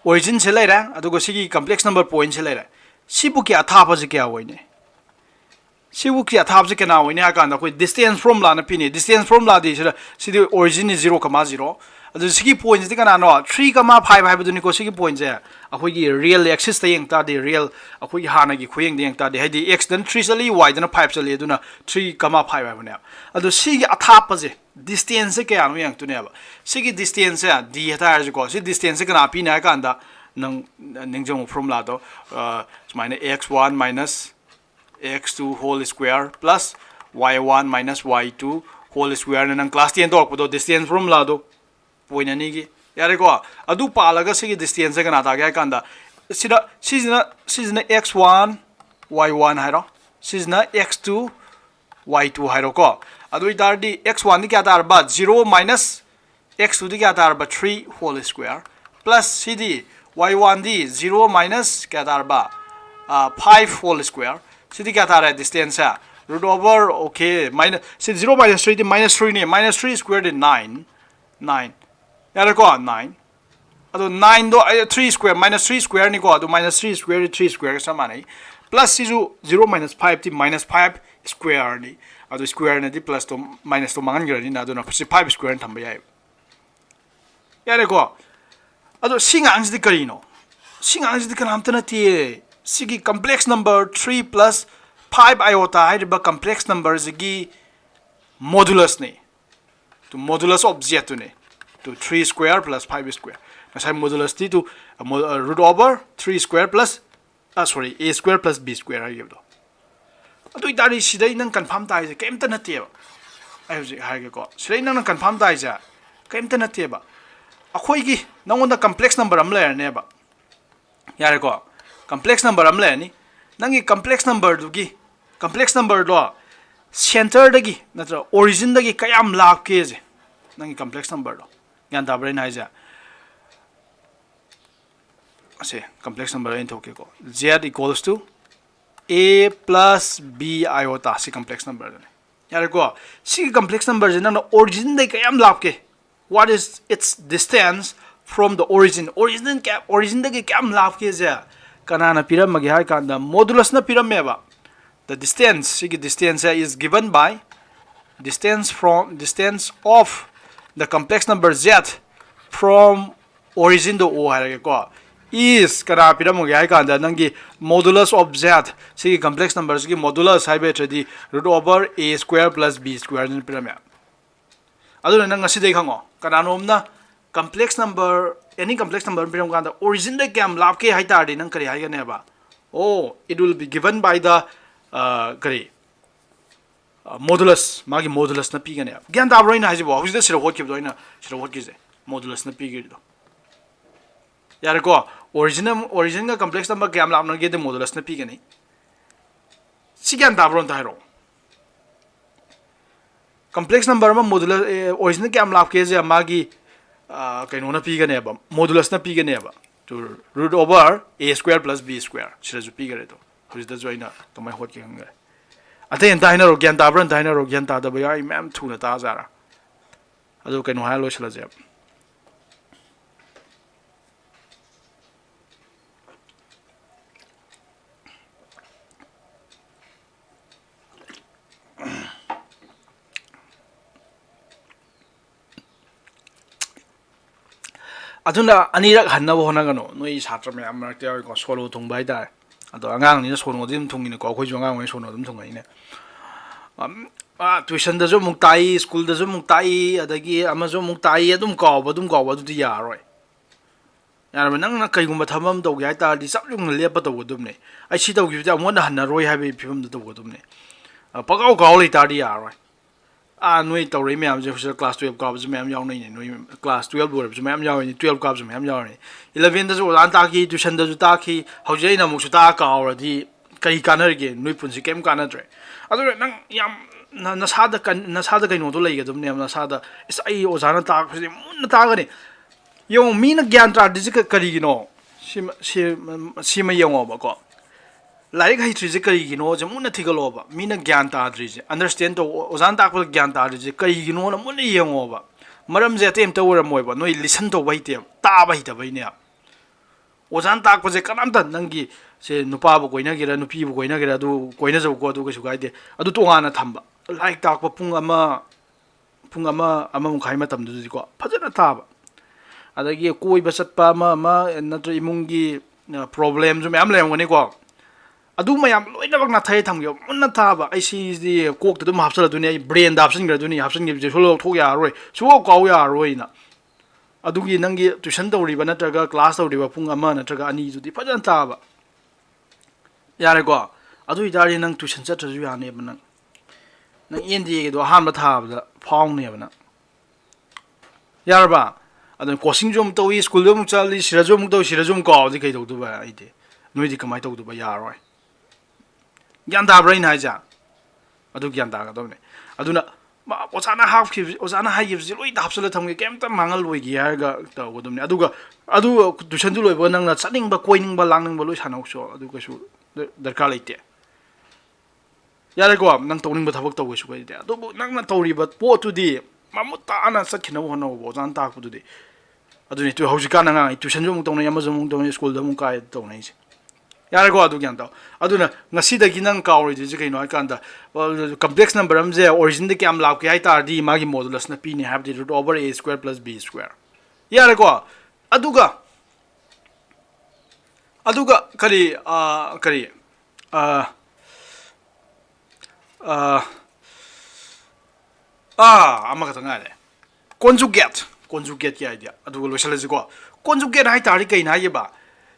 origin se lai ra adugo sigi complex number point se lai ra sibu kya tha pa je kya hoine sibu kya tha pa je kana hoine akanda koi distance from la na pini distance from la di sidi origin is 0,0 adu sigi points di kana no 3,5 haibadu ni ko sigi points e akhoi gi real axis ta yeng ta di real akhoi gi hana gi khoyeng di yeng ta di haidi x dan 3 sali y dan 5 sali aduna 3,5 haibu ne adu sigi athap je distance ke anu yang tu ne ba sigi distance a d ta ar ko si distance kana pi na ka anda nang ningjong formula do minus x1 minus x2 whole square plus y1 minus y2 whole square nang class 10 dok do distance formula do point ani gi yare ko adu palaga sigi distance kana ta ga kanda sida x1 y1 hairo sida x2 y2 hairo ko adu itar di x1 di kya tar ba 0 minus x2 di kya tar ba 3 whole square plus cd y1 di 0 minus kya tar ba 5 whole square cd kya tar distance root over okay minus 0 minus 3 di minus 3 ni minus 3 square di 9 yare ko 9 ado 9 do 3 square minus 3 square ni ko ado minus 3 square 3 square samani plus 0 minus 5 ti minus 5 square ni ado square na di plus to minus to mangan gira ni na do na 5 square thamba yai yare ko ado singang di karino singang di kanam ta na ti sigi complex number 3 plus 5 iota hai ba complex number zigi modulus ni to modulus of z to ne to 3 square plus 5 square nasai modulus ti to root over 3 square plus sorry a square plus b square ai do adu itari sidai nang confirm tai je kem ta na te ba ai hoji ha ge ko sidai nang confirm tai ja kem ta na te ba akhoi gi nang on complex number am le ne ba yare ko complex number am le ni nang gi complex number du gi complex number do center da gi natra origin da gi kayam lak ke je nang gi complex number do yan ta brain hai ja ase complex number in to ke ko z equals to a plus b iota si complex number ne yare ko si complex number je na origin da kayam lak ke what is its distance from the origin origin da ke kam lak ke ja kana na piram magi har kan da modulus na piram me ba the distance sigi distance is given by distance of the complex number z from origin to o hai ko is kana piram magi har kan da nangi modulus of z sigi complex numbers gi modulus hai be tradi root over a square plus b square ni piram ya adu na ngasi dei khango kana nom na complex number any complex number piram kan da origin da kam lap ke hai tar di nang kari hai ne ba oh it will be given by the modulus magi modulus na pi gane gyan da bro ina haji bo hujida sira hot ke do ina sira hot ke je modulus na pi ge do yar ko origin ga complex number kam lap na ge de modulus na pi gane si gyan da bro ta ro complex number ma modulus origin kam lap ke je magi kaino na pi gane ba modulus na pi gane ba to root over a square plus b square sira ju pi gare do hujida joina kamai hot ke hanga ate enta hina ro gyan ta bran ta hina ro gyan ta da ba yai mem thuna ta jara adu kaino ha lo chla je aduna anirak hanna bo hona gano noi chatra me amrak te ko solo thung bai da ado angang ni solo dim thung ni ko khoi jo angang we solo dim thung ni ne tuition da jo muk tai school da jo muk tai adagi ama jo muk tai adum ko ba du ya roi ꯌꯥꯔꯕ ꯅꯪꯅ ꯀꯩꯒꯨꯝꯕ ꯊꯕꯛ ꯑꯃ ꯇꯧꯒꯦ ꯍꯥꯏꯇꯥꯔꯗꯤ ꯆꯞ ꯌꯨꯡꯅ ꯂꯦꯞꯄ ꯇꯧꯒꯗꯕꯅꯦ ꯑꯩ ꯁꯤ ꯇꯧꯈꯤꯕꯁꯦ ꯑꯃꯨꯛ ꯍꯟꯅꯔꯣꯏ ꯍꯥꯏꯕꯒꯤ ꯐꯤꯕꯝꯗ ꯇꯧꯒꯗꯕꯅꯦ ꯄꯀꯥꯎ ꯀꯥꯎ ꯂꯩꯇꯥꯔꯗꯤ ꯌꯥꯔꯣꯏ ꯅꯣꯏ ꯇꯧꯔꯛꯏ ꯃꯌꯥꯝꯁꯦ ꯍꯧꯖꯤꯛ ꯀ꯭ꯂꯥꯁ 12 ꯀꯥꯕꯁꯨ ꯃꯌꯥꯝ ꯌꯥꯎꯅꯩꯅꯦ ꯅꯣꯏ ꯀ꯭ꯂꯥꯁ 12 ꯂꯣꯏꯔꯕꯁꯨ ꯃꯌꯥꯝ ꯌꯥꯎꯔꯤꯅꯤ 12 ꯀꯥꯕꯁꯨ ꯃꯌꯥꯝ ꯌꯥꯎꯔꯤꯅꯤ 11ꯗꯁꯨ ꯑꯣꯖꯥꯅ ꯇꯥꯛꯈꯤ ꯇ꯭ꯌꯨꯁꯟꯗꯁꯨ ꯇꯥꯛꯈꯤ ꯍꯧꯖꯤꯛ ꯑꯩꯅ ꯑꯃꯨꯛꯁꯨ ꯇꯥꯛꯑ ꯀꯥꯎꯔꯗꯤ ꯀꯔꯤ ꯀꯥꯟꯅꯔꯤꯒꯦ ꯅꯣꯏ ꯄꯨꯟꯁꯤ ꯀꯩꯝ ꯀꯥꯟꯅꯗ꯭ꯔꯦ ꯑꯗꯨꯅ ꯅꯪ ꯌꯥꯝ ꯅꯁꯥꯗ ꯀꯩꯅꯣꯗꯣ ꯂꯩꯒꯗꯕꯅꯦꯕ ꯅꯁꯥꯗ ꯏꯁ ꯑꯩ ꯑꯣꯖꯥꯅ ꯇꯥꯛꯄꯁꯤꯗꯤ ꯃꯨꯟꯅ ꯇꯥꯛꯒꯅꯤ ꯌꯦꯡꯉꯣ ꯃꯤꯅ ꯒ꯭ꯌꯥꯟ ꯇꯥꯗ꯭ꯔꯤꯁꯦ ꯀꯔꯤꯒꯤꯅꯣ ꯁꯤꯃ ꯌꯦꯡꯉꯣꯕꯀꯣ ꯂꯥꯏꯔꯤꯛ ꯍꯩꯇ꯭ꯔꯤꯁꯦ ꯀꯔꯤꯒꯤꯅꯣꯁꯦ ꯃꯨꯟꯅ ꯊꯤꯒꯠꯂꯛꯑꯣꯕ ꯃꯤꯅ ꯒ꯭ꯌꯥꯟ ꯇꯥꯗ꯭ꯔꯤꯁꯦ ꯑꯟꯗꯔꯁꯇꯦꯟ ꯇꯧ ꯑꯣꯖꯥꯅ ꯇꯥꯛꯄꯗ ꯒ꯭ꯌꯥꯟ ꯇꯥꯗ꯭ꯔꯤꯁꯦ ꯀꯔꯤꯒꯤꯅꯣꯅ ꯃꯨꯟꯅ ꯌꯦꯡꯉꯣꯕ ꯃꯔꯝꯁꯦ ꯑꯇꯩ ꯑꯝꯇ ꯑꯣꯏꯔꯝꯃꯣꯏꯕ ꯅꯣꯏ ꯂꯤꯁꯟ ꯇꯧꯕ ꯍꯩꯇꯦꯕ ꯇꯥꯕ ꯍꯩꯇꯕꯩꯅꯦꯕ ꯑꯣꯖꯥꯅ ꯇꯥꯛꯄꯁꯦ ꯀꯅꯥꯝꯇ ꯅꯪꯒꯤ ꯁꯦ ꯅꯨꯄꯥꯕꯨ ꯀꯣꯏꯅꯒꯦꯔꯥ ꯅꯨꯄꯤꯕꯨ ꯀꯣꯏꯅꯒꯦꯔꯥ ꯑꯗꯨ ꯀꯣꯏꯅꯖꯧꯀꯣ ꯑꯗꯨ ꯀꯩꯁꯨ ꯀꯥꯏꯗꯦ ꯑꯗꯨ ꯇꯣꯉꯥꯟꯅ ꯊꯝꯕ ꯂꯥꯏꯔꯤꯛ ꯇꯥꯛꯄ ꯄꯨꯡ ꯑꯃ ꯃꯈꯥꯏ ꯃꯇꯝꯗꯨꯗꯗꯤꯀꯣ ꯐꯖꯅ ꯇꯥꯕ ꯑꯗꯒꯤ ꯀꯣꯏꯕ ꯆꯠꯄ ꯑꯃ ꯅꯠꯇ꯭ꯔꯒ ꯏꯃꯨꯡꯒꯤ ꯄ꯭ꯔꯣꯕ꯭ꯂꯦꯝꯁꯨ ꯃꯌꯥꯝ ꯂꯩꯔꯝꯒꯅꯤꯀꯣ ꯑꯗꯨ ꯃꯌꯥꯝ ꯂꯣꯏꯅꯃꯛ ꯅꯥꯊꯩ ꯊꯝꯒꯦꯕ ꯃꯨꯟꯅ ꯇꯥꯕ ꯑꯩ ꯁꯤꯗꯤ ꯀꯣꯛꯇ ꯑꯗꯨꯝ ꯍꯥꯞꯆꯜꯂꯗꯣꯏꯅꯤ ꯑꯩ ꯕ꯭ꯔꯦꯟꯗ ꯍꯥꯞꯆꯤꯟꯈ꯭ꯔꯗꯣꯏꯅꯤ ꯍꯥꯞꯆꯤꯟꯈꯤꯕꯁꯦ ꯁꯨꯡꯂꯧ ꯂꯧꯊꯣꯛ ꯌꯥꯔꯔꯣꯏ ꯁꯨꯡꯀꯥꯎ ꯀꯥꯎ ꯌꯥꯔꯔꯣꯏꯅ ꯑꯗꯨꯒꯤ ꯅꯪꯒꯤ ꯇ꯭ꯌꯨꯁꯟ ꯇꯧꯔꯤꯕ ꯅꯠꯇ꯭ꯔꯒ ꯀ꯭ꯂꯥꯁ ꯇꯧꯔꯤꯕ ꯄꯨꯡ ꯑꯃ ꯅꯠꯇ꯭ꯔꯒ ꯑꯅꯤꯗꯨꯗꯤ ꯐꯖꯅ ꯇꯥꯕ ꯌꯥꯔꯦꯀꯣ ꯑꯗꯨ ꯑꯣꯏꯇꯥꯔꯗꯤ ꯅꯪ ꯇ꯭ꯌꯨꯁꯟ ꯆꯠꯇ꯭ꯔꯁꯨ ꯌꯥꯅꯦꯕ ꯅꯪ ꯑꯦꯟ ꯗꯤ ꯑꯦꯒꯤꯗꯣ ꯑꯍꯥꯟꯕ ꯊꯥꯕꯗ ꯐꯥꯎꯅꯦꯕ ꯅꯪ ꯌꯥꯔꯕ ꯑꯗꯨꯅ ꯀꯣꯆꯤꯡꯁꯨ ꯑꯃꯨꯛ ꯇꯧꯏ ꯁ꯭ꯀꯨꯜꯗ ꯑꯃꯨꯛ ꯆꯠꯂꯤ ꯁꯤꯗꯁꯨ ꯑꯃꯨꯛ ꯇꯧꯏ ꯁꯤꯗꯁꯨ ꯑꯃꯨꯛ ꯀꯥꯎꯔꯗꯤ ꯀꯩ ꯇꯧꯗꯣꯏꯕ ꯑꯩꯗꯤ ꯅꯣꯏꯗꯤ ꯀꯃꯥꯏꯅ ꯇꯧꯗꯣꯏꯕ ꯌꯥꯔꯣꯏ ꯒ꯭ꯌꯥꯟ ꯇꯥꯕ꯭ꯔꯥ ꯑꯩꯅ ꯍꯥꯏꯁꯦ ꯑꯗꯨ ꯒ꯭ꯌꯥꯟ ꯇꯥꯒꯗꯕꯅꯦ ꯑꯗꯨꯅ ꯑꯣꯖꯥꯅ ꯍꯥꯞꯈꯤꯕꯁꯤ ꯑꯣꯖꯥꯅ ꯍꯥꯏꯈꯤꯕꯁꯤ ꯂꯣꯏ ꯍꯥꯞꯆꯜꯂ ꯊꯝꯒꯦ ꯀꯩꯝꯇ ꯃꯥꯡꯍꯜꯂꯣꯏꯒꯦ ꯍꯥꯏꯔꯒ ꯇꯧꯒꯗꯕꯅꯦ ꯑꯗꯨꯒ ꯑꯗꯨ ꯇ꯭ꯌꯨꯁꯟꯗꯨ ꯂꯣꯏꯕꯒ ꯅꯪꯅ ꯆꯠꯅꯤꯡꯕ ꯀꯣꯏꯅꯤꯡꯕ ꯂꯥꯡꯅꯤꯡꯕ ꯂꯣꯏ ꯁꯥꯟꯅꯧꯆꯣ ꯑꯗꯨ ꯀꯩꯁꯨ ꯗꯔꯀꯥꯔ ꯂꯩꯇꯦ ꯌꯥꯔꯦꯀꯣ ꯅꯪ ꯇꯧꯅꯤꯡꯕ ꯊꯕꯛ ꯇꯧꯒꯦꯁꯨ ꯀꯩꯗꯦ ꯑꯗꯨꯕꯨ ꯅꯪꯅ ꯇꯧꯔꯤꯕ ꯄꯣꯠꯇꯨꯗꯤ ꯃꯃꯨꯠ ꯇꯥꯅ ꯆꯠꯈꯤꯅꯕ ꯍꯣꯠꯅꯧꯕ ꯑꯣꯖꯥꯅ ꯇꯥꯛꯄꯗꯨꯗꯤ ꯑꯗꯨꯅꯤ ꯍꯧꯖꯤꯛꯀꯥꯟ ꯑꯉꯥꯡ ꯇ꯭ꯌꯨꯁꯟꯁꯨ ꯑꯃꯨꯛ ꯇꯧꯅꯩ ꯑꯃꯁꯨ ꯑꯃꯨꯛ ꯇꯧꯅꯩ ꯁ꯭ꯀꯨꯜꯗ ꯑꯃꯨꯛ ꯀꯥꯏ ꯇꯧꯅꯩꯁꯦ ꯌꯥꯔꯦꯀꯣ ꯑꯗꯨ ꯒ꯭ꯌꯥꯟ ꯇꯥꯎ ꯑꯗꯨꯅ ꯉꯁꯤꯗꯒꯤ ꯅꯪ ꯀꯥꯎꯔꯣꯏꯗꯣꯏꯁꯦ ꯀꯩꯅꯣ ꯍꯥꯏꯀꯥꯟꯗ ꯀꯝꯄ꯭ꯂꯦꯛꯁ ꯅꯝꯕꯔ ꯑꯃꯁꯦ ꯑꯣꯔꯤꯖꯤꯟꯗ ꯀꯌꯥꯝ ꯂꯥꯛꯀꯦ ꯍꯥꯏ ꯇꯥꯔꯗꯤ ꯃꯥꯒꯤ ꯃꯣꯗꯨꯂꯁꯅ ꯄꯤꯅꯤ ꯍꯥꯏꯕꯗꯤ ꯔꯨꯠ ꯑꯣꯚꯔ ꯑꯦ ꯁ꯭ꯀ꯭ꯋꯦꯔ ꯄ꯭ꯂꯁ ꯕꯤ ꯁ꯭ꯀ꯭ꯋꯦꯔ ꯌꯥꯔꯦꯀꯣ ꯑꯗꯨꯒ ꯀꯔꯤ ꯑꯃꯈꯛꯇꯪ ꯉꯥꯏꯔꯦ ꯀꯣꯟꯖꯨꯒꯦꯠꯀꯤ ꯑꯥꯏꯗꯤꯌꯥ ꯑꯗꯨꯒ ꯂꯣꯏꯁꯤꯜꯂꯁꯤꯀꯣ ꯀꯣꯟꯖꯨꯒꯦꯠ ꯍꯥꯏꯇꯥꯔꯗꯤ ꯀꯩꯅꯣ ꯍꯥꯏꯒꯦꯕ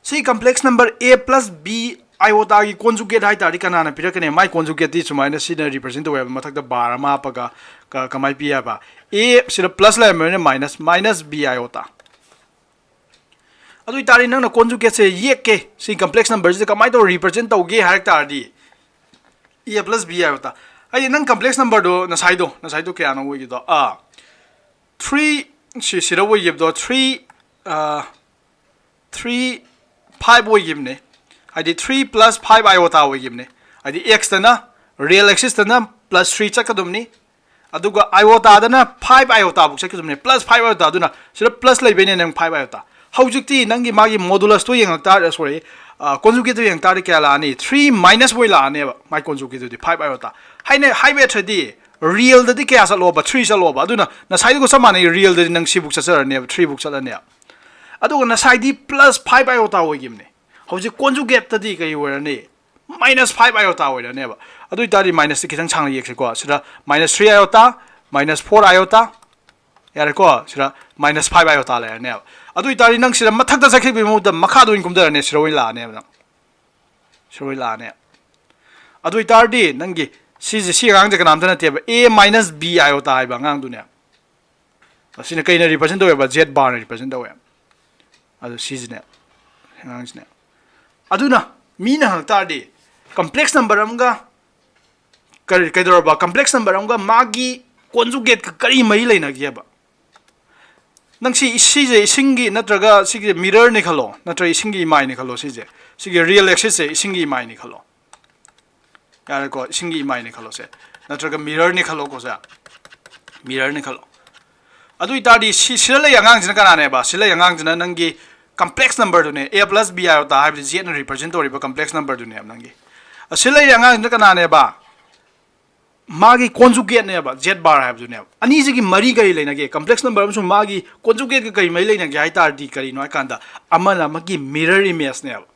ꯁꯤ ꯀꯝꯄ꯭ꯂꯦꯛꯁ ꯅꯝꯕꯔ a + b ꯑꯥꯏꯑꯣꯇꯥꯒꯤ ꯀꯣꯟꯖꯨꯒꯦꯠ ꯍꯥꯏꯇꯥꯔꯗꯤ ꯀꯅꯥꯅ ꯄꯤꯔꯛꯀꯅꯤ ꯃꯥꯏ ꯀꯣꯟꯖꯨꯒꯦꯠꯇꯤ ꯁꯨꯃꯥꯏꯅ ꯁꯤꯅ ꯔꯤꯄ꯭ꯔꯖꯦꯟ ꯇꯧꯋꯦꯕ ꯃꯊꯛꯇ ꯕꯥꯔ ꯑꯃ ꯍꯥꯞꯄꯒ ꯀꯃꯥꯏꯅ ꯄꯤ ꯍꯥꯏꯕ a ꯁꯤꯗ ꯄ꯭ꯂꯁ ꯂꯩꯔꯝꯕꯅꯤꯅ ꯃꯥꯏꯅꯁ b ꯑꯥꯏꯑꯣꯇꯥ ꯑꯗꯨ ꯑꯣꯏꯇꯥꯔꯗꯤ ꯅꯪꯅ ꯀꯣꯟꯖꯨꯒꯦꯠꯁꯦ ꯌꯦꯛꯀꯦ ꯁꯤ ꯀꯝꯄ꯭ꯂꯦꯛꯁ ꯅꯝꯕꯔꯁꯤꯗ ꯀꯃꯥꯏꯅ ꯇꯧꯔ ꯔꯤꯄ꯭ꯔꯖꯦꯟ ꯇꯧꯒꯦ ꯍꯥꯏꯔꯛ ꯇꯥꯔꯗꯤ a + b ꯑꯥꯏꯑꯣꯇꯥ ꯍꯥꯏꯗꯤ ꯅꯪ ꯀꯝꯄ꯭ꯂꯦꯛꯁ ꯅꯝꯕꯔꯗꯣ ꯉꯁꯥꯏꯗꯣ ꯀꯌꯥꯅꯣ ꯑꯣꯏꯒꯤꯗꯣ 3 sida ꯑꯣꯏꯈꯤꯕꯗꯣ 3 5 ꯑꯣꯏꯈꯤꯕꯅꯦ ꯍꯥꯏꯗꯤ 3 + 5 ꯑꯥꯏꯑꯣꯇꯥ ꯑꯣꯏꯈꯤꯕꯅꯦ ꯍꯥꯏꯗꯤ ꯑꯦꯛꯁꯇꯅ ꯔꯤꯌꯦꯜ ꯑꯦꯛꯁꯤꯁꯇꯅ +3 ꯆꯠꯀꯗꯕꯅꯤ ꯑꯗꯨꯒ ꯑꯥꯏꯑꯣꯇꯥꯗꯅ 5 ꯑꯥꯏꯑꯣꯇꯥꯐꯥꯎ ꯆꯠꯀꯗꯕꯅꯤ +5 ꯑꯥꯏꯑꯣꯇꯥ ꯑꯗꯨꯅ ꯁꯤꯗ ꯄ꯭ꯂꯁ ꯂꯩꯕꯩꯅꯦ ꯅꯪ 5 ꯑꯥꯏꯑꯣꯇꯥ ꯍꯧꯖꯤꯛꯇꯤ ꯅꯪꯒꯤ ꯃꯥꯒꯤ ꯃꯣꯗꯨꯂꯁꯇꯣ ꯌꯦꯡꯉꯛ ꯇꯥꯔꯗꯤ ꯁꯣꯔꯤ ꯀꯣꯟꯖꯨꯒꯦꯠꯇꯣ ꯌꯦꯡꯉꯛ ꯇꯥꯔꯗꯤ ꯀꯌꯥ ꯂꯥꯛꯑꯅꯤ 3 - ꯑꯣꯏ ꯂꯥꯛꯑꯅꯦꯕ ꯃꯥꯏ ꯀꯣꯟꯖꯨꯒꯦꯠꯇꯨꯗꯤ 5 ꯑꯥꯏꯑꯣꯇꯥ ꯍꯥꯏꯕ ꯌꯥꯗ꯭ꯔꯗꯤ ꯔꯤꯌꯦꯜꯗꯗꯤ ꯀꯌꯥ ꯆꯠꯂꯣꯕ 3 ꯆꯠꯂꯣꯕ ꯑꯗꯨꯅ ꯉꯁꯥꯏꯗꯨꯒ ꯆꯞ ꯃꯥꯟꯅꯩ ꯔꯤꯌꯦꯜꯗꯗꯤ ꯅꯪ ꯁꯤꯕꯨꯛ ꯆꯠꯆꯔꯅꯦꯕ 3 ꯕꯨꯛ ꯆꯠꯂꯅꯦꯕ ꯑꯗꯨꯒ ꯉꯁꯥꯏꯗꯤ +5 ꯑꯥꯏꯑꯣꯇꯥ ꯑꯣꯏꯈꯤꯕꯅꯦ ꯍꯧꯖꯤꯛ ꯀꯣꯟꯖꯨꯒꯦꯠꯇꯗꯤ ꯀꯩ ꯑꯣꯏꯔꯅꯤ -5 ꯑꯥꯏꯑꯣꯇꯥ ꯑꯣꯏꯔꯅꯦꯕ ꯑꯗꯨ ꯑꯣꯏꯇꯥꯔꯗꯤ ꯃꯥꯏꯅꯁꯇꯤ ꯈꯤꯇꯪ ꯁꯥꯡꯅ ꯌꯦꯛꯁꯤꯀꯣ ꯁꯤꯗ -3 ꯑꯥꯏꯑꯣꯇꯥ -4 ꯑꯥꯏꯑꯣꯇꯥ ꯌꯥꯔꯦꯀꯣ ꯁꯤꯗ -5 ꯑꯥꯏꯑꯣꯇꯥ ꯂꯩꯔꯅꯦꯕ ꯑꯗꯨ ꯑꯣꯏꯇꯥꯔꯗꯤ ꯅꯪ ꯁꯤꯗ ꯃꯊꯛꯇ ꯆꯠꯈꯤꯕꯒꯤ ꯃꯍꯨꯠꯇ ꯃꯈꯥꯗ ꯑꯣꯏꯅ ꯀꯨꯝꯊꯔꯅꯦ ꯁꯤꯗ ꯑꯣꯏꯅ ꯂꯥꯛꯑꯅꯦꯕ ꯅꯪ ꯁꯤꯗ ꯑꯣꯏꯅ ꯂꯥꯛꯑꯅꯦꯕ ꯑꯗꯨ ꯑꯣꯏꯇꯥꯔꯗꯤ ꯅꯪꯒꯤ ꯁꯤ ꯑꯉꯥꯡꯁꯦ ꯀꯅꯥꯝꯇ ꯅꯠꯇꯦꯕ a - b ꯑꯥꯏꯑꯣꯇꯥ ꯍꯥꯏꯕ ꯑꯉꯥꯡꯗꯨꯅꯦ ꯑꯁꯤꯅ ꯀꯩꯅ ꯔꯤꯄ꯭ꯔꯖꯦꯟ ꯇꯧꯋꯦꯕ z ꯕꯥꯔꯅ ꯔꯤꯄ꯭ꯔꯖꯦꯟ ꯇꯧꯋꯦ ꯑꯗꯨ ꯁꯤꯁꯤꯅꯦ ꯑꯉꯥꯡꯁꯤꯅꯦ ꯑꯗꯨꯅ ꯃꯤꯅ ꯍꯪꯉꯛ ꯇꯥꯔꯗꯤ ꯀꯝꯄ꯭ꯂꯦꯛꯁ ꯅꯝꯕꯔ ꯑꯃꯒ ꯀꯩꯗꯧꯔꯕ ꯀꯝꯄ꯭ꯂꯦꯛꯁ ꯅꯝꯕꯔ ꯑꯃꯒ ꯃꯥꯒꯤ ꯀꯣꯟꯖꯨꯒꯦꯠꯀ ꯀꯔꯤ ꯃꯔꯤ ꯂꯩꯅꯒꯦꯕ ꯅꯪ ꯁꯤꯁꯦ ꯏꯁꯤꯡꯒꯤ ꯅꯠꯇ꯭ꯔꯒ ꯁꯤꯒꯤ ꯃꯤꯔꯔꯅꯤ ꯈꯜꯂꯣ ꯅꯠꯇ꯭ꯔꯒ ꯏꯁꯤꯡꯒꯤ ꯏꯃꯥꯏꯅꯤ ꯈꯜꯂꯣ ꯁꯤꯒꯤ ꯔꯤꯌꯦꯜ ꯑꯦꯛꯁꯤꯁꯁꯦ ꯏꯁꯤꯡꯒꯤ ꯏꯃꯥꯏꯅꯤ ꯈꯜꯂꯣ ꯌꯥꯔꯦꯀꯣ ꯏꯁꯤꯡꯒꯤ ꯏꯃꯥꯏꯅꯤ ꯈꯜꯂꯣꯁꯦ ꯅꯠꯇ꯭ꯔꯒ ꯃꯤꯔꯔꯅꯤ ꯈꯜꯂꯣꯀꯣ ꯁꯦ ꯃꯤꯔꯔꯅꯤ ꯈꯜꯂꯣ ꯑꯗꯨ ꯑꯣꯏꯇꯥꯔꯗꯤ sida ꯂꯩ ꯑꯉꯥꯡꯁꯤꯅ ꯀꯅꯥꯅꯦꯕ sida ꯂꯩ ꯑꯉꯥꯡꯁꯤꯅ ꯅꯪꯒꯤ ꯀꯝꯄ꯭ꯂꯦꯛꯁ ꯅꯝꯕꯔꯗꯨꯅꯦ a + b ꯑꯥꯏꯑꯣꯇꯥ ꯍꯥꯏꯕꯗꯤ z ꯅ ꯔꯤꯄ꯭ꯔꯖꯦꯟ ꯇꯧꯔꯤꯕ ꯀꯝꯄ꯭ꯂꯦꯛꯁ ꯅꯝꯕꯔꯗꯨꯅꯦꯕ ꯅꯪꯒꯤ sida ꯂꯩ ꯑꯉꯥꯡꯁꯤꯅ ꯀꯅꯥꯅꯦꯕ ꯃꯥꯒꯤ ꯀꯣꯟꯖꯨꯒꯦꯠꯅꯦꯕ z ꯕꯥꯔ ꯍꯥꯏꯕꯗꯨꯅꯦꯕ ꯑꯅꯤꯁꯤꯒꯤ ꯃꯔꯤ ꯀꯔꯤ ꯂꯩꯅꯒꯦ ꯀꯝꯄ꯭ꯂꯦꯛꯁ ꯅꯝꯕꯔ ꯑꯃꯁꯨꯡ ꯃꯥꯒꯤ ꯀꯣꯟꯖꯨꯒꯦꯠꯀ ꯀꯔꯤ ꯃꯔꯤ ꯂꯩꯅꯒꯦ ꯍꯥꯏ ꯇꯥꯔꯗꯤ ꯀꯔꯤꯅꯣ ꯍꯥꯏꯀꯥꯟꯗ ꯑꯃꯅ ꯑꯃꯒꯤ ꯃꯤꯔꯔ ꯏꯃꯦꯖꯅꯦꯕ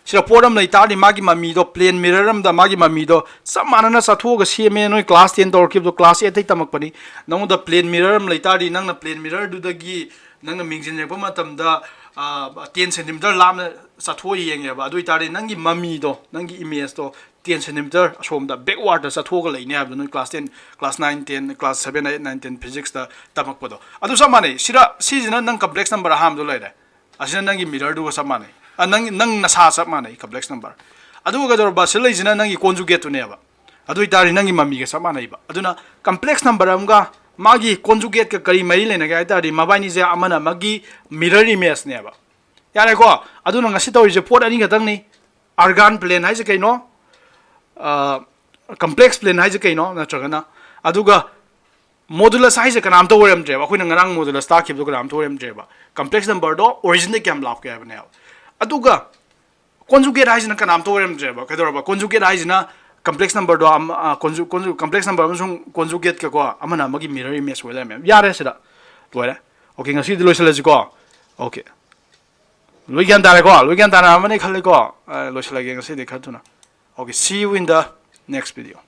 sida ꯄꯣꯠ ꯑꯃ ꯂꯩ ꯇꯥꯔꯗꯤ ꯃꯥꯒꯤ ꯃꯃꯤꯗꯣ ꯄ꯭ꯂꯦꯟ ꯃꯤꯔꯔ ꯑꯃꯗ ꯃꯥꯒꯤ ꯃꯃꯤꯗꯣ ꯆꯞ ꯃꯥꯟꯅꯅ ꯆꯠꯊꯣꯛꯑꯒ ꯁꯦꯝꯃꯦ ꯅꯣꯏ ꯀ꯭ꯂꯥꯁ 10 ꯇꯧꯔꯛꯈꯤꯕꯗꯣ ꯀ꯭ꯂꯥꯁ 8ꯇꯩ ꯇꯝꯃꯛꯄꯅꯤ ꯅꯉꯣꯟꯗ ꯄ꯭ꯂꯦꯟ ꯃꯤꯔꯔ ꯑꯃ ꯂꯩ ꯇꯥꯔꯗꯤ ꯅꯪꯅ ꯄ꯭ꯂꯦꯟ ꯃꯤꯔꯔꯗꯨꯗꯒꯤ ꯅꯪꯅ ꯃꯤꯡꯖꯤꯟ ꯌꯦꯡꯕ ꯃꯇꯝꯗ 10 centimeter lamna satho yenge ba adu itari nangi mami do nangi image do 10 centimeter asomda backward da satho ga leine ab no class 10 class 9 10 class 7 8 9 10 physics da tamak podo adu samane sira sijina nang complex number ham do leide asina nangi mirror do samane nang nasa samane complex number adu ga dor ba sila jina nangi conjugate to ne ba adu itari nangi mami ga samane ba aduna complex number amga magi conjugate ka kari mari lena ga itari mabani je amana magi mirror image ne ba yare ko aduna ngasi to je pot ani gatang ni argan plane hai je kaino complex plane hai je kaino na chagana aduga modulus hai je kanam to worem je ba khoina ngarang modulus ta khib do kanam to worem je ba complex number do original kam lap ke ba ne aduga conjugate hai je na kanam to worem je ba kador ba conjugate hai je na complex number do complex number amsung conjugate ka ko amana magi mirror image wala me yare sida loire okay ngasi di loisala ji ko okay loi gan tare amane khale ko loisala ge ngasi de khatuna okay see you in the next video